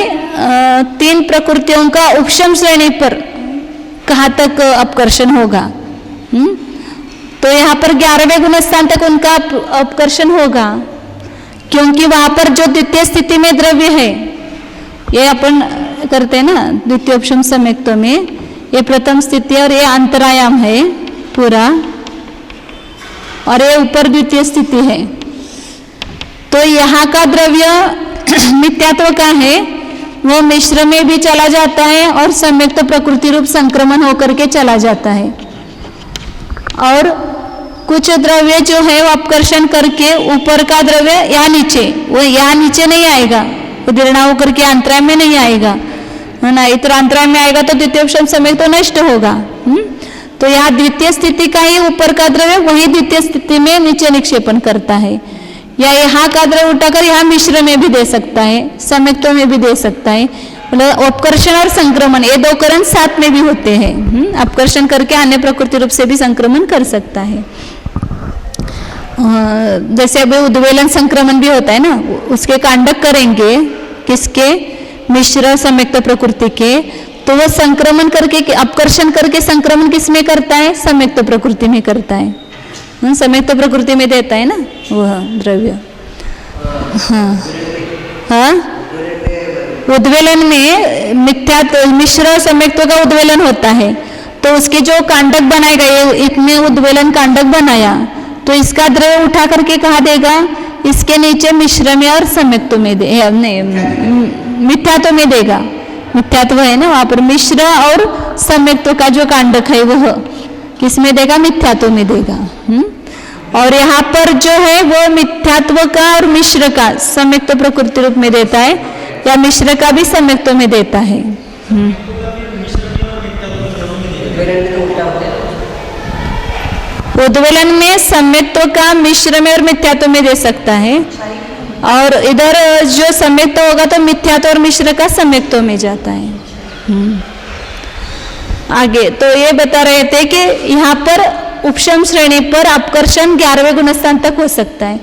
3 प्रकृतियों का उपशम श्रेणी पर कहाँ तक अपकर्षण होगा. तो यहाँ पर 11वें गुणस्थान तक उनका अपकर्षण होगा, क्योंकि वहां पर जो द्वितीय स्थिति में द्रव्य है, ये अपन करते हैं ना द्वितीय उपशम सम्यक्त्व में, ये प्रथम स्थिति और ये अंतरायाम है पूरा, और ये ऊपर द्वितीय स्थिति है. तो यहाँ का द्रव्य मिथ्यात्व का है, वो मिश्र में भी चला जाता है और सम्यक्त प्रकृति रूप संक्रमण होकर के चला जाता है. और कुछ द्रव्य जो है वो अपकर्षण करके ऊपर का द्रव्य यहाँ नीचे, वो यहाँ नीचे नहीं आएगा, उदीर्णा होकर के अंतराय में नहीं आएगा, है ना. इतर अंतराय में आएगा तो द्वितीय उपशम सम्यक्त तो नष्ट होगा. तो यहाँ द्वितीय स्थिति का ही ऊपर का द्रव्य वही द्वितीय स्थिति में नीचे निक्षेपण करता है, या यहाँ का द्रव्य उठाकर यहाँ मिश्र में भी दे सकता है, सम्यक्त्व में भी दे सकता है. मतलब अपकर्षण और संक्रमण ये 2 करण साथ में भी होते हैं. अपकर्षण करके अन्य प्रकृति रूप से भी संक्रमण कर सकता है. जैसे अभी उद्वेलन संक्रमण भी होता है ना, उसके कांडक करेंगे किसके, मिश्र सम्यक्त प्रकृति के, तो वो संक्रमण करके अपकर्षण करके संक्रमण किसमें करता है, सम्यक्त प्रकृति में करता है. सम्यक्त प्रकृति में देता है ना वह द्रव्य. हाँ हाँ. उद्वेलन में मिश्र सम्यक्त का उद्वेलन होता है, तो उसके जो कांडक बनाएगा, ये इसमें उद्वेलन कांडक बनाया, तो इसका द्रव्य उठा करके कहाँ देगा, इसके नीचे मिश्र में और सम्यक्त में मिथ्यात्व में देगा. मिथ्यात्व है ना, वहां पर मिश्र और सम्यक्त का जो कांडक है वह किसमें देगा, मिथ्यात्व में देगा. और यहाँ पर जो है वो मिथ्यात्व का और मिश्र का सम्यक्त प्रकृति रूप में देता है, या मिश्र का भी सम्यक्त में देता है. उद्वेलन में सम्यक्त का मिश्र में और मिथ्यात्व में दे सकता है, और इधर जो सम्यक्त होगा तो मिथ्यात्व और मिश्र का सम्यक्त में जाता है. आगे तो ये बता रहे थे कि यहाँ पर उपशम श्रेणी पर अपकर्षण 11वें गुणस्थान तक हो सकता है.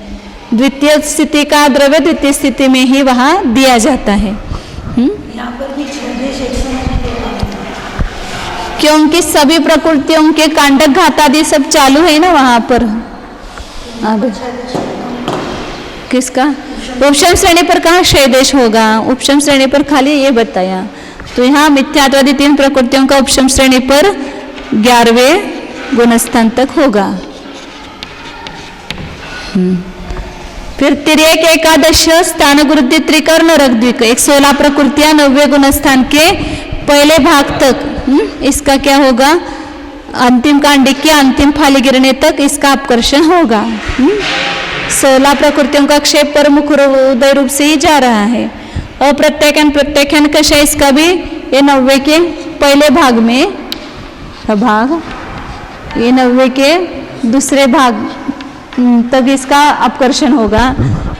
द्वितीय स्थिति का द्रव्य द्वितीय स्थिति में ही वहां दिया जाता है. यहाँ पर भी देश एक समय में देता है, क्योंकि सभी प्रकृतियों के कांडक घातादि सब चालू है ना वहां पर. आगे किसका उपशम श्रेणी पर कहाँ क्षय देश होगा, उपशम श्रेणी पर खाली ये बताया. तो यहाँ मिथ्यात्वादी 3 प्रकृतियों का उपशम श्रेणी पर 11वें गुणस्थान तक होगा. फिर तिर्यक एकादश स्थान गुरुद्धी त्रिकर्ण रगद्विक, 16 प्रकृतियां 9वें गुणस्थान के पहले भाग तक इसका क्या होगा, अंतिम कांडिक के अंतिम फाली गिरने तक इसका अपकर्षण होगा. 16 प्रकृतियों का क्षेप पर मुख उदय रूप से ही जा रहा है. और प्रत्याख्यान का क्षय इसका भी ये 90 के पहले भाग में भाग, ये 90 के दूसरे भाग तक इसका अपकर्षण होगा.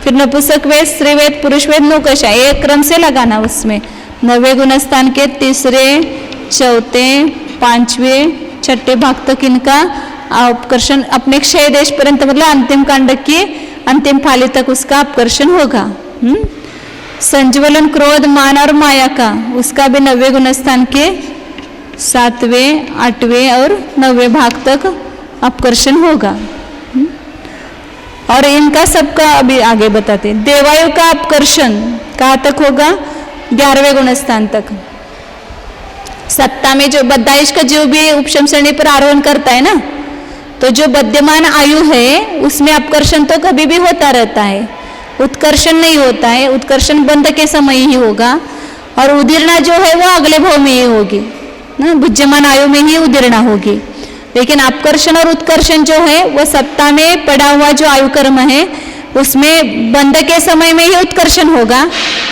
फिर नपुंसक वेद, स्त्री वेद, पुरुष वेद, नौकशा, ये क्रम से लगाना. उसमें 9वें गुणस्थान के तीसरे, चौथे, 5वें, 6ठे भाग तक इनका अपकर्षण अपने क्षय देश पर्यंत, मतलब अंतिम कांडक की अंतिम फाली तक उसका अपकर्षण होगा. संज्वलन, क्रोध, मान और माया का उसका भी 9वें गुणस्थान के 7वें, 8वें और 9वें भाग तक अपकर्षण होगा. और इनका सबका अभी आगे बताते हैं. देवायु का अपकर्षण कहाँ तक होगा, 11वें गुणस्थान तक. सत्ता में जो बद्धायुष का जीव भी उपशम श्रेणी पर आरोहण करता है ना, तो जो बद्यमान आयु है उसमें अपकर्षण तो कभी भी होता रहता है, उत्कर्षण नहीं होता है. उत्कर्षण बंध के समय ही होगा, और उदीर्णा जो है वो अगले भाव में ही होगी ना, बुद्धिमान आयु में ही उदीर्णा होगी. लेकिन अपकर्षण और उत्कर्षण जो है वो सत्ता में पड़ा हुआ जो आयु कर्म है उसमें बंध के समय में ही उत्कर्षण होगा,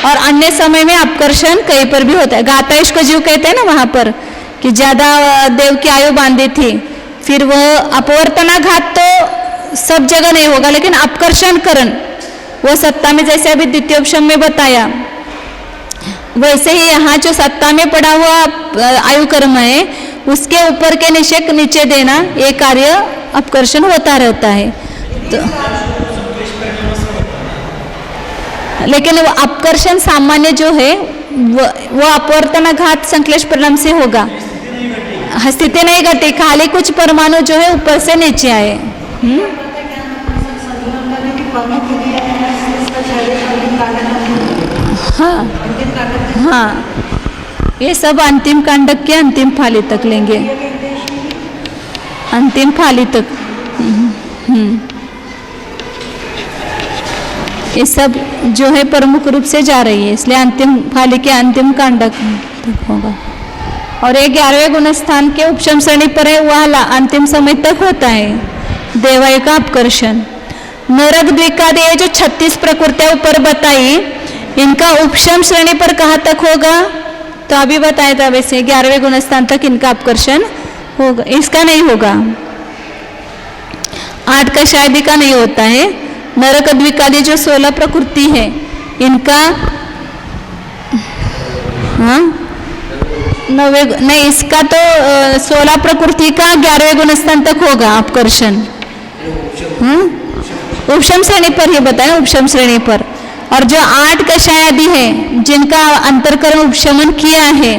और अन्य समय में अपकर्षण कहीं पर भी होता है. गातायुष का जीव कहते हैं ना वहां पर कि ज्यादा देव की आयु बांधी थी, फिर वह अपवर्तनाघात तो सब जगह नहीं होगा, लेकिन अपकर्षण करण वो सत्ता में, जैसे अभी द्वितीयोपशम में बताया, वैसे ही यहाँ जो सत्ता में पड़ा हुआ आयु कर्म है उसके ऊपर के निषेक नीचे देना, ये कार्य अपकर्षण होता रहता है। तो लेकिन वो अपकर्षण सामान्य जो है वो अपवर्तनाघात संश्लेष परिणाम से होगा। स्थिति नहीं घटी, खाली कुछ परमाणु जो है ऊपर से नीचे आए। हाँ हाँ, ये सब अंतिम कांडक के अंतिम फाली तक लेंगे, अंतिम फाली तक। ये सब जो है प्रमुख रूप से जा रही है, इसलिए अंतिम फाली के अंतिम कांडक तक होगा। और ये 11वें गुणस्थान के उपशम श्रेणी पर है, वह अंतिम समय तक होता है देवायु का अपकर्षण। नरक द्विकादि ये जो 36 प्रकृतियां ऊपर बताई, इनका उपशम श्रेणी पर कहाँ तक होगा? तो अभी बताया था, वैसे 11वें गुणस्थान तक इनका अपकर्षण होगा, इसका नहीं होगा। 8 का शायद का नहीं होता है। नरक द्विकादि जो 16 प्रकृति है इनका, हाँ 9वें नहीं, इसका तो 16 प्रकृति का 11वें गुणस्थान तक होगा अपकर्षण। उपशम श्रेणी पर ही बताया, उपशम श्रेणी पर। और जो 8 कषाय आदि है जिनका अंतरकरण उपशमन किया है,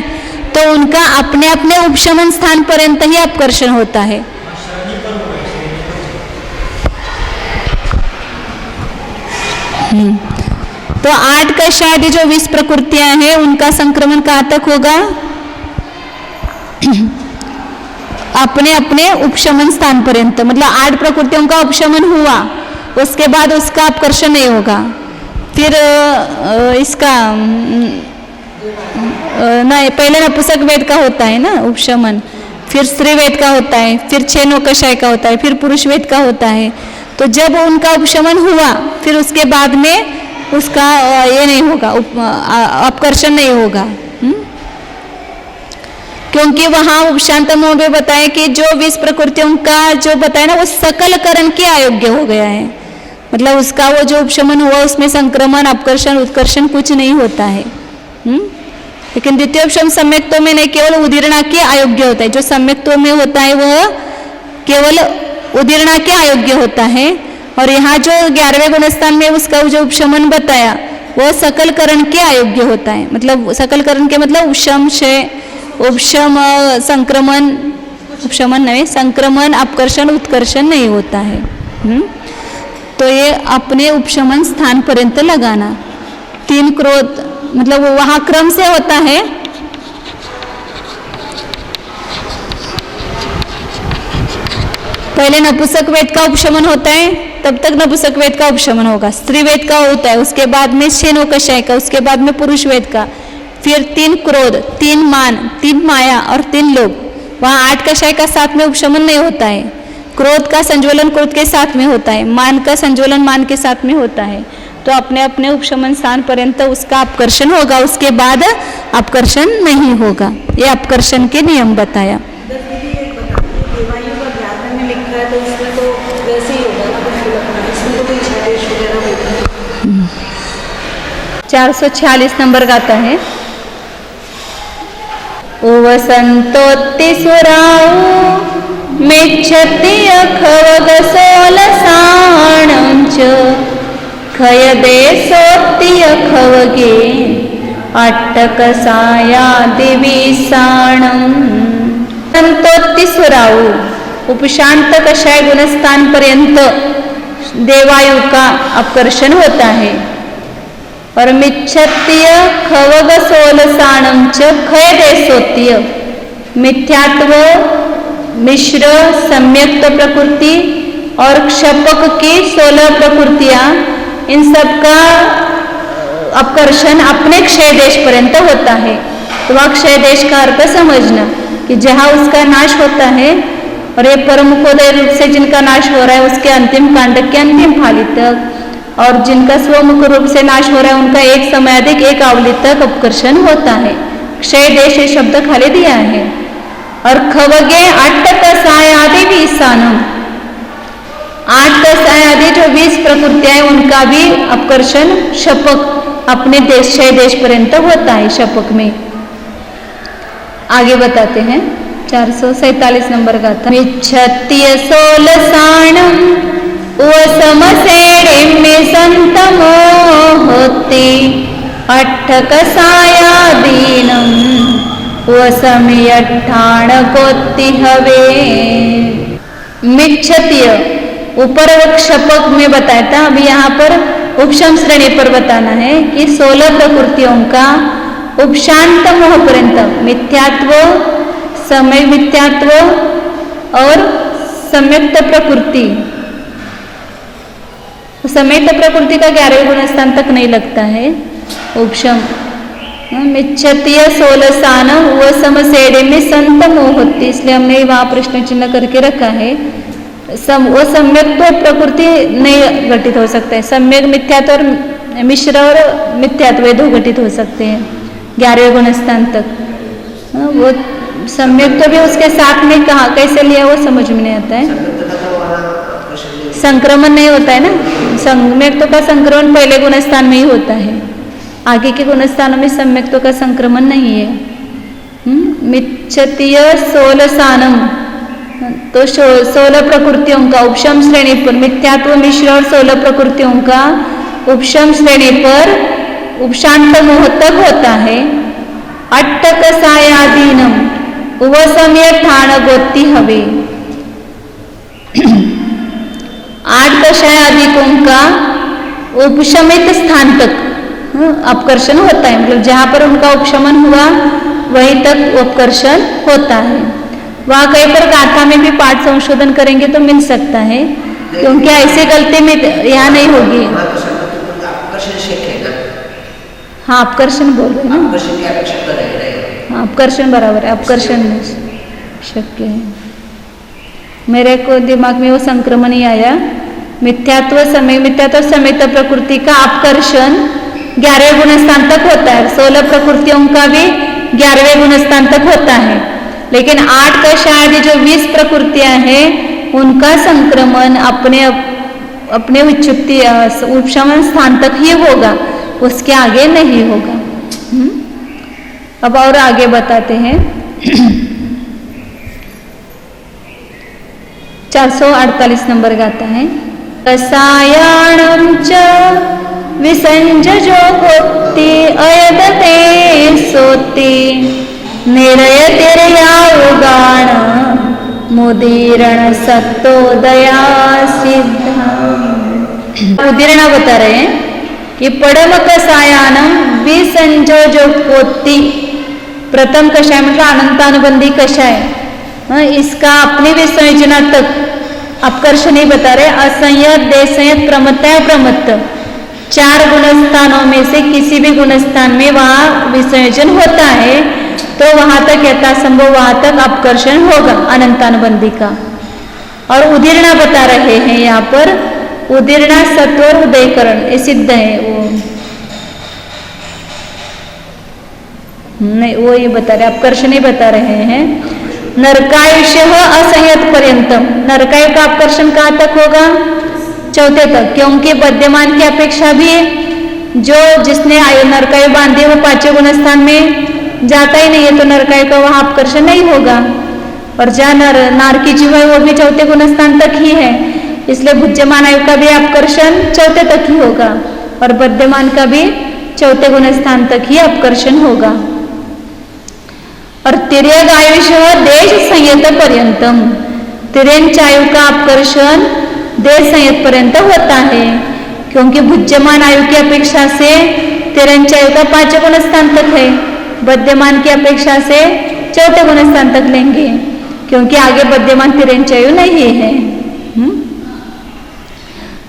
तो उनका अपने अपने उपशमन स्थान पर्यंत ही अपकर्षण होता है। तो 8 कषाय आदि जो 20 प्रकृतियां हैं उनका संक्रमण कहाँ तक होगा? अपने अपने उपशमन स्थान पर्यंत, मतलब 8 प्रकृतियों का उपशमन हुआ, उसके बाद उसका अपकर्षण नहीं होगा। फिर इसका नहीं, पहले नपुंसक वेद का होता है ना उपशमन, फिर स्त्री वेद का होता है, फिर 6 नौकषाय का होता है, फिर पुरुष वेद का होता है। तो जब उनका उपशमन हुआ, फिर उसके बाद में उसका ये नहीं होगा, अपकर्षण नहीं होगा। क्योंकि वहां उपशांत में बताया कि जो 20 प्रकृतियों का जो बताया ना, वो सकल करण के अयोग्य हो गया है। मतलब उसका वो जो उपशमन हुआ उसमें संक्रमण, अपकर्षण, उत्कर्षण कुछ नहीं होता है। लेकिन द्वितीय उपशम सम्यक्त्व में नहीं, केवल उदीर्णा के अयोग्य होता है। जो सम्यक्त्व में होता है वह केवल उदीर्णा के अयोग्य होता है। और यहाँ जो 11वें गुणस्थान में उसका जो उपशमन बताया वो सकल करण के अयोग्य होता है। मतलब सकल करण के मतलब उपशम क्षय, उपशम संक्रमण, उपशमन नहीं, संक्रमण, अपकर्षण, उत्कर्षण नहीं होता है। तो ये अपने उपशमन स्थान पर्यंत लगाना। 3 क्रोध, मतलब वहां क्रम से होता है। पहले नपुंसक वेद का उपशमन होता है, तब तक नपुंसक वेद का उपशमन होगा। स्त्री वेद का होता है, उसके बाद में 6 नौकषाय का, उसके बाद में पुरुष वेद का, फिर 3 क्रोध, 3 मान, 3 माया और 3 लोभ। वहाँ 8 कषाय का साथ में उपशमन नहीं होता है। क्रोध का संज्वलन क्रोध के साथ में होता है, मान का संज्वलन मान के साथ में होता है। तो अपने अपने उपशमन स्थान पर्यंत उसका अपकर्षण होगा, उसके बाद अपकर्षण नहीं होगा। ये अपकर्षण के नियम बताया। लिखा है तो इसमें तो वैसे ही होगा ना, इसमें तो कोई छादेश वगैरह होगा। 446 नंबर गाता है। वसंतोत्तिसुराऊ मेच्छति अखवगसोलसाणं च खयदेशोत्ति अखवगे अट्टकसायादिविसाणं। वसंतोत्तिसुराऊ उपशांत कषाय गुणस्थान पर्यंत देवायु का अपकर्षण होता है। और मिच्छत्य खवग सोलसाणम च खय देशोत्य, मिथ्यात्व, मिश्र, सम्यक्त प्रकृति और क्षपक की 16 प्रकृतियां, इन सब का अपकर्षण अपने क्षय देश पर्यंत होता है। तो वह क्षय देश का अर्थ समझना कि जहाँ उसका नाश होता है, और ये परमुखोदय रूप से जिनका नाश हो रहा है उसके अंतिम कांडक के अंतिम फाली तक, और जिनका स्वमुख रूप से नाश हो रहा है उनका एक समयाधिक एक आवली तक अपकर्षण होता है। क्षय देश ये शब्द खाली दिया है। और खवगे अट्टकसायादिविसाणं, 8 10 आदि जो 20 प्रकृतियां हैं उनका भी अपकर्षण शपक अपने देश छह देश पर्यंत होता है शपक में। आगे बताते हैं 447 नंबर गाथा। मिच्छत्य सोलसाणम समसेड़े में संतमो होती अट्ठकसायादीनम वसमियठाण कोत्ति हवे। मिच्छत्य ऊपर क्षपक में बताया था, अभी यहाँ पर उपशम श्रेणी पर बताना है कि 16 प्रकृतियों का उपशांत मोह पर्यंत मिथ्यात्व, समय मिथ्यात्व और सम्यक्त प्रकृति, समेत प्रकृति का 11वें गुण स्थान तक नहीं लगता है उपशम। मिच्छतीय सोलसान व समसेड़े में संत मोह होती, इसलिए हमने वहां प्रश्न चिन्ह करके रखा है। वो सम्यक तो प्रकृति नहीं घटित हो सकता है, सम्यक मिथ्यात्व और मिश्र और मिथ्यात्व दो घटित हो सकते हैं 11वें गुण स्थान तक। वो सम्यक तो भी उसके साथ में कहा कैसे लिया वो समझ में नहीं आता है। संक्रमण नहीं होता है ना, सम्यक्त्व का संक्रमण पहले गुण स्थान में ही होता है, आगे के गुण स्थानों में सम्यक्त्व का संक्रमण नहीं है। मिच्छतीय सोलसानम तो 16 प्रकृतियों का उपशम श्रेणी पर मिथ्यात्व मिश्र और 16 प्रकृतियों का उपशम श्रेणी पर उपशांत मोह तक होता है। अट्टकसायादीनम उपसमय ठाण गोत्ति हवे। 8 कषाय अधिकों का उपशमित स्थान तक अपकर्षण होता है, मतलब जहां पर उनका उपशमन हुआ वहीं तक अपकर्षण होता है। वहां कहीं पर गाथा में भी पाठ संशोधन करेंगे तो मिल सकता है, क्योंकि ऐसे गलती में यहाँ नहीं होगी। हाँ अपकर्षण बोल रहे हैं ना, हाँ अपकर्षण बराबर है, अपकर्षण शक्य है। मेरे को दिमाग में वो संक्रमण ही आया। मिथ्यात्व समय मिथ्यात्व समेत प्रकृति का अपकर्षण 11वें गुण स्थान तक होता है, 16 प्रकृतियों का भी 11वें गुण स्थान तक होता है, लेकिन 8 का शायद जो 20 प्रकृतियां हैं उनका संक्रमण अपने उच्चुक्ति उपशमन स्थान तक ही होगा, उसके आगे नहीं होगा। अब और आगे बताते हैं 448 नंबर गाता है। रसायणं च विसंजो गोत्ति अयदते सोति निरयतिर्यावगाण मुदीरण सत्तोदया सिद्धा। उदीरण बता रहे हैं कि पड़म कषायानम विसंजो गोत्ति, प्रथम कषाय मतलब अनंतानुबंधी कषाय, इसका अपनी विसंयोजना तक अपकर्षण ही बता रहे। असंयत देसंयत प्रमत्त प्रमत्त 4 गुणस्थानों में से किसी भी गुणस्थान में वहां विसंयोजन होता है तो वहां तक यथासंभव वहां तक अपकर्षण होगा अनंतानुबंधी का। और उदीर्णा बता रहे हैं यहाँ पर, उदीर्णा सत्वर उदयकरण ये सिद्ध है। वो नहीं, वो ये बता रहे अपकर्षण ही बता रहे हैं। नरकायुष असंयत पर्यंतम, नरकायु का अपकर्षण कहाँ तक होगा? चौथे तक, क्योंकि बद्यमान की अपेक्षा भी जो जिसने नरकायु बांधी वो 5वें गुण स्थान में जाता ही नहीं है, तो नरकायु का वहां अपकर्षण नहीं होगा। और जहाँ नार की जीव है वो भी 4थे गुण स्थान तक ही है, इसलिए भुज्यमान आयु का भी अपकर्षण 4थे तक ही होगा और बद्यमान का भी 4थे गुण स्थान तक ही अपकर्षण होगा। और तिर्यक आयुष देश संयत पर्यंतम, तिर्यंच आयु का अपकर्षण देश संयत पर्यंत होता है, क्योंकि भुज्यमान आयु की अपेक्षा से तिर्यंच आयु का 5वें गुण स्थान तक है, बद्यमान की अपेक्षा से 4थे गुण स्थान तक लेंगे, क्योंकि आगे बद्यमान तिर्यंच आयु नहीं है।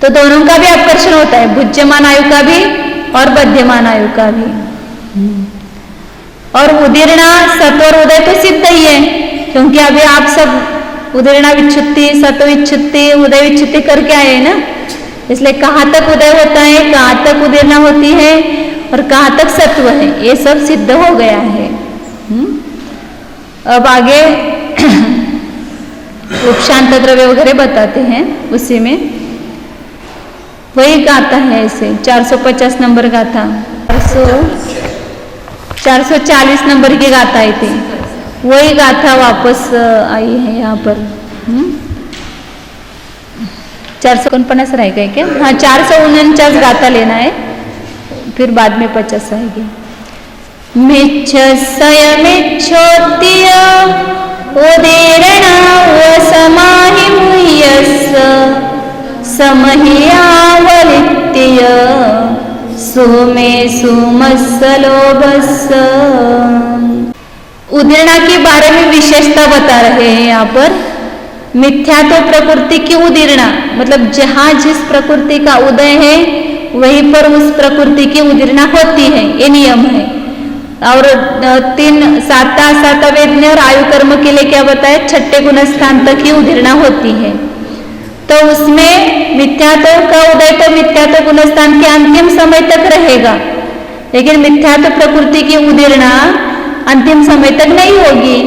तो दोनों का भी अपकर्षण होता है, भुज्यमान आयु का भी और बद्यमान आयु का भी। और उदीर्णा सत्वर उदय तो सिद्ध ही है, क्योंकि अभी आप सब उदीर्णा विच्छुत्ति सत्व विच्छुत्ति उदय विच्छुत्ति करके आए ना, इसलिए कहाँ तक उदय होता है, कहाँ तक उदीर्णा होती है और कहाँ तक सत्व है, ये सब सिद्ध हो गया है। अब आगे उपशांत द्रव्य वगैरह बताते हैं उसी में वही गाथा है। ऐसे 450 नंबर गाथा 440 नंबर की गाथा आई थी, वही गाथा वापस आई है यहाँ पर। 449 रहेगा क्या? हाँ 449 गाथा लेना है, फिर बाद में 50 आएगी। मिच्छसयमिच्छोत्य उदीरणा वसमाहि मुह्यस्स समहियावलित्य सुमे सुमस्सलोभस्स। उदीरणा के बारे में विशेषता बता रहे हैं यहाँ पर। मिथ्या तो प्रकृति की उदीरणा, मतलब जहाँ जिस प्रकृति का उदय है वहीं पर उस प्रकृति की उदीरणा होती है, ये नियम है। और 3 सातवेदने और आयु कर्म के लिए क्या बताया? 6ठे गुणस्थान तक की उदीरणा होती है। तो उसमें मिथ्यात्व का उदय तो मिथ्यात्व गुणस्थान के अंतिम समय तक रहेगा, लेकिन मिथ्यात्व प्रकृति की उदीरणा अंतिम समय तक नहीं होगी,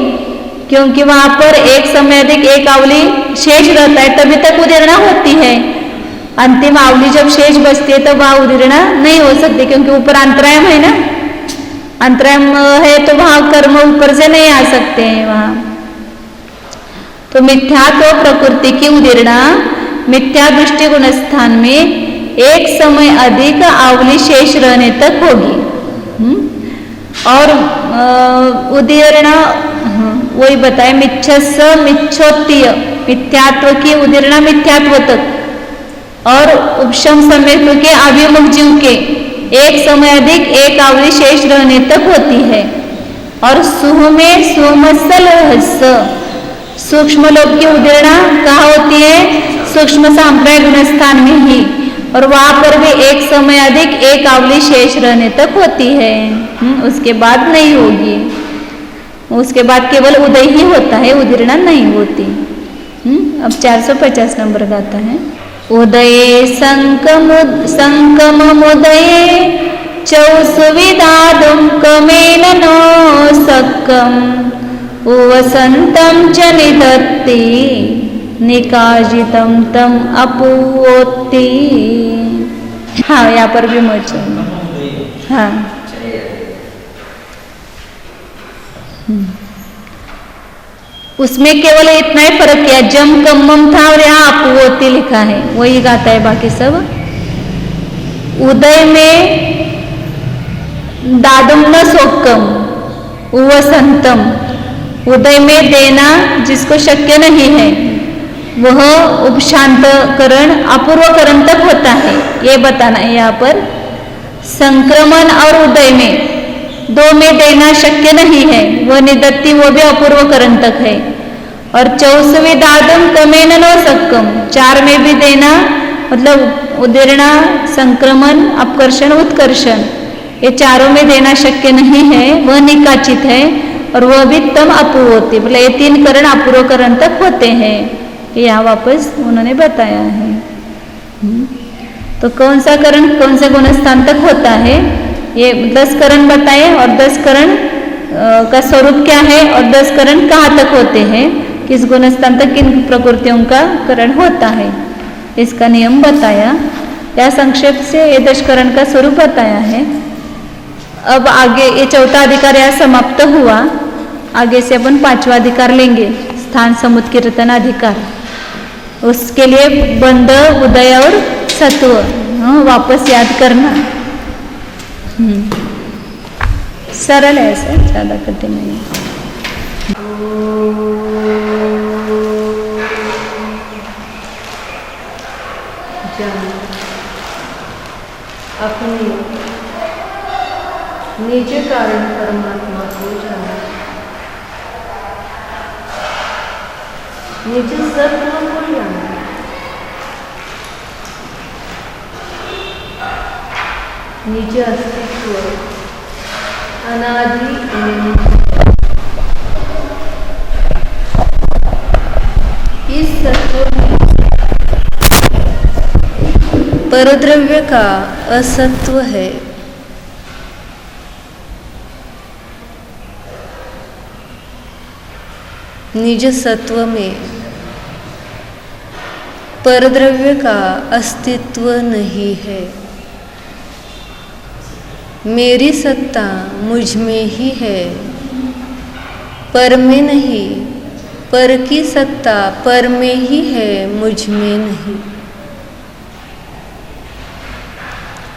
क्योंकि वहां पर एक समय अधिक एक आवली शेष रहता है, तभी तक उदीरणा होती है। अंतिम आवली जब शेष बचती है तो वह उदीरणा नहीं हो सकती, क्योंकि ऊपर अंतरायम है ना, अंतरायम है तो वहां कर्म ऊपर से नहीं आ सकते हैं वहां। तो मिथ्यात्व प्रकृति की उदीरणा मिथ्या दृष्टि गुणस्थान में एक समय अधिक आवली शेष रहने तक होगी। और उदीरणा वही बताए मिच्छस्स मिच्छोत्य, मिथ्यात्व की उदीरणा मिथ्यात्व तक, और उपशम समेत्व के अभिमुख जीव के एक समय अधिक एक आवली शेष रहने तक होती है। और सुह में सुमस्सलोभस्स, सूक्ष्म लोक की उदीरणा कहाँ होती है? सूक्ष्म सांप्राय गुणस्थान में ही, और वहां पर भी एक समय अधिक एक आवली शेष रहने तक होती है, उसके बाद नहीं होगी। उसके बाद केवल उदय ही होता है, उदीरणा नहीं होती। अब 450 नंबर गाता है। उदये संकममुदये चौसुविदादुं कमेन नो सक्कम् उवसन्तं च निदत्ति निकाजितं तम अपूवोत्ति। हाँ यहाँ पर भी मत चाहिए। हाँ उसमें केवल इतना ही फर्क किया, जम कम्मम था और यहाँ अपूवोत्ति लिखा है, वही गाता है, बाकी सब। उदय में दादुम न सोक्कम उवसंतम, उदय में देना जिसको शक्य नहीं है वह उपशांतकरण अपूर्वकरण तक होता है, ये बताना है यहाँ पर। संक्रमण और उदय में दो में देना शक्य नहीं है, वह निदत्ति वो भी अपूर्वकरण तक है। और चौसवी दादम कमेन नो सक्कम, 4 में भी देना मतलब उदीरणा संक्रमण अपकर्षण उत्कर्षण, ये चारों में देना शक्य नहीं है, वह निकाचित है। और वह भी तम अपूर्वोत्ति, मतलब ये 3 करण अपूर्वकरण तक होते हैं, यहाँ वापस उन्होंने बताया है। तो कौन सा करण कौन से गुणस्थान तक होता है, ये 10 करण बताए, और 10 करण का स्वरूप क्या है, और 10 करण कहाँ तक होते हैं, किस गुणस्थान तक किन प्रकृतियों का करण होता है, इसका नियम बताया। या संक्षेप से ये 10 करण का स्वरूप बताया है। अब आगे ये 4था अधिकार यहाँ समाप्त हुआ, आगे से अपन 5वां अधिकार लेंगे, स्थान समुद्र कीर्तन अधिकार। उसके लिए बंध उदय और सत्व वापस याद करना। सरल है, ऐसा ज्यादा कठिन नहीं। अपने निज कारण परमात्मा को जाना, निज सत्व को जाना, निज अस्तित्व अनादि इस सत्व में परद्रव्य का असत्व है। निज सत्व में परद्रव्य का अस्तित्व नहीं है। मेरी सत्ता मुझ में ही है, पर में नहीं। पर की सत्ता पर में ही है, मुझ में नहीं।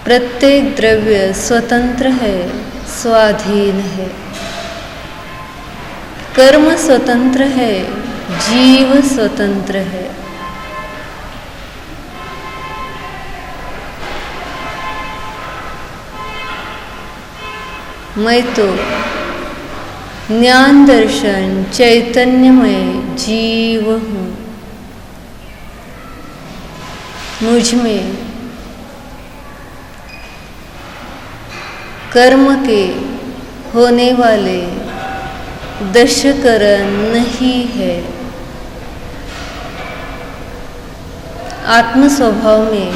प्रत्येक द्रव्य स्वतंत्र है, स्वाधीन है। कर्म स्वतंत्र है, जीव स्वतंत्र है। मैं तो ज्ञान दर्शन चैतन्यमय जीव हूँ। मुझ में कर्म के होने वाले दशकरण नहीं है। आत्म स्वभाव में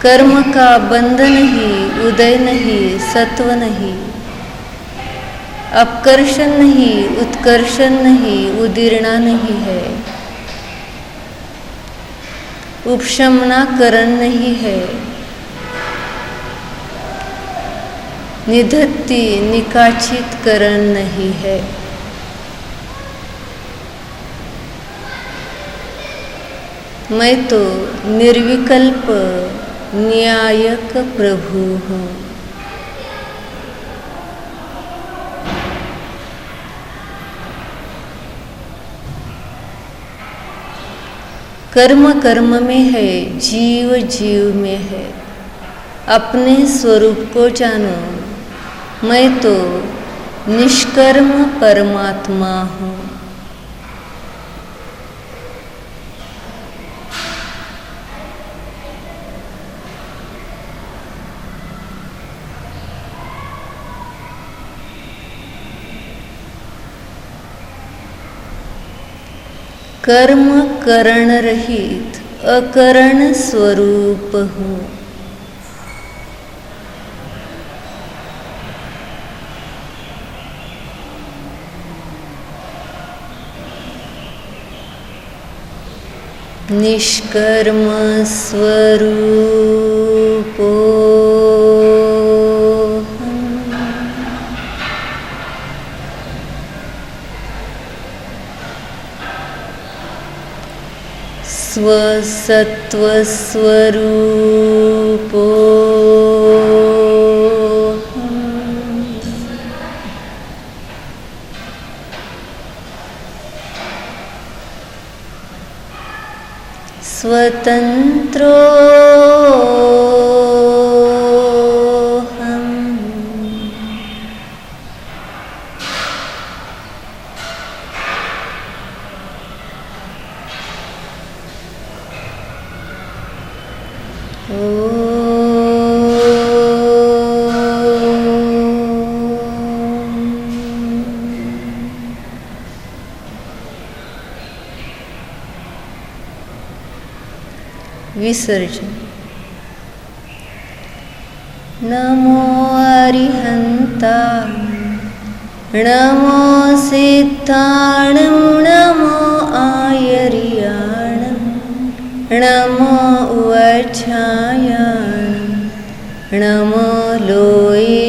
कर्म का बंध नहीं, उदय नहीं, सत्व नहीं, अपकर्षण नहीं, उत्कर्षण नहीं, उदीर्णा नहीं है, उपशमनाकरण नहीं है, निधत्ति निकाचित करण नहीं है। मैं तो निर्विकल्प न्यायक प्रभु हूँ। कर्म कर्म में है, जीव जीव में है। अपने स्वरूप को जानो, मैं तो निष्कर्म परमात्मा हूँ। कर्म करण रहित अकरण स्वरूप हूँ। निष्कर्म स्वरूपो स्वसत्व स्वरूपो स्वतंत्रो विसर्जन। नमो अरिहंता, नमो सिद्धाणं, नमो आयर्याणं, नमो उवच्छायाणं, नमो लोये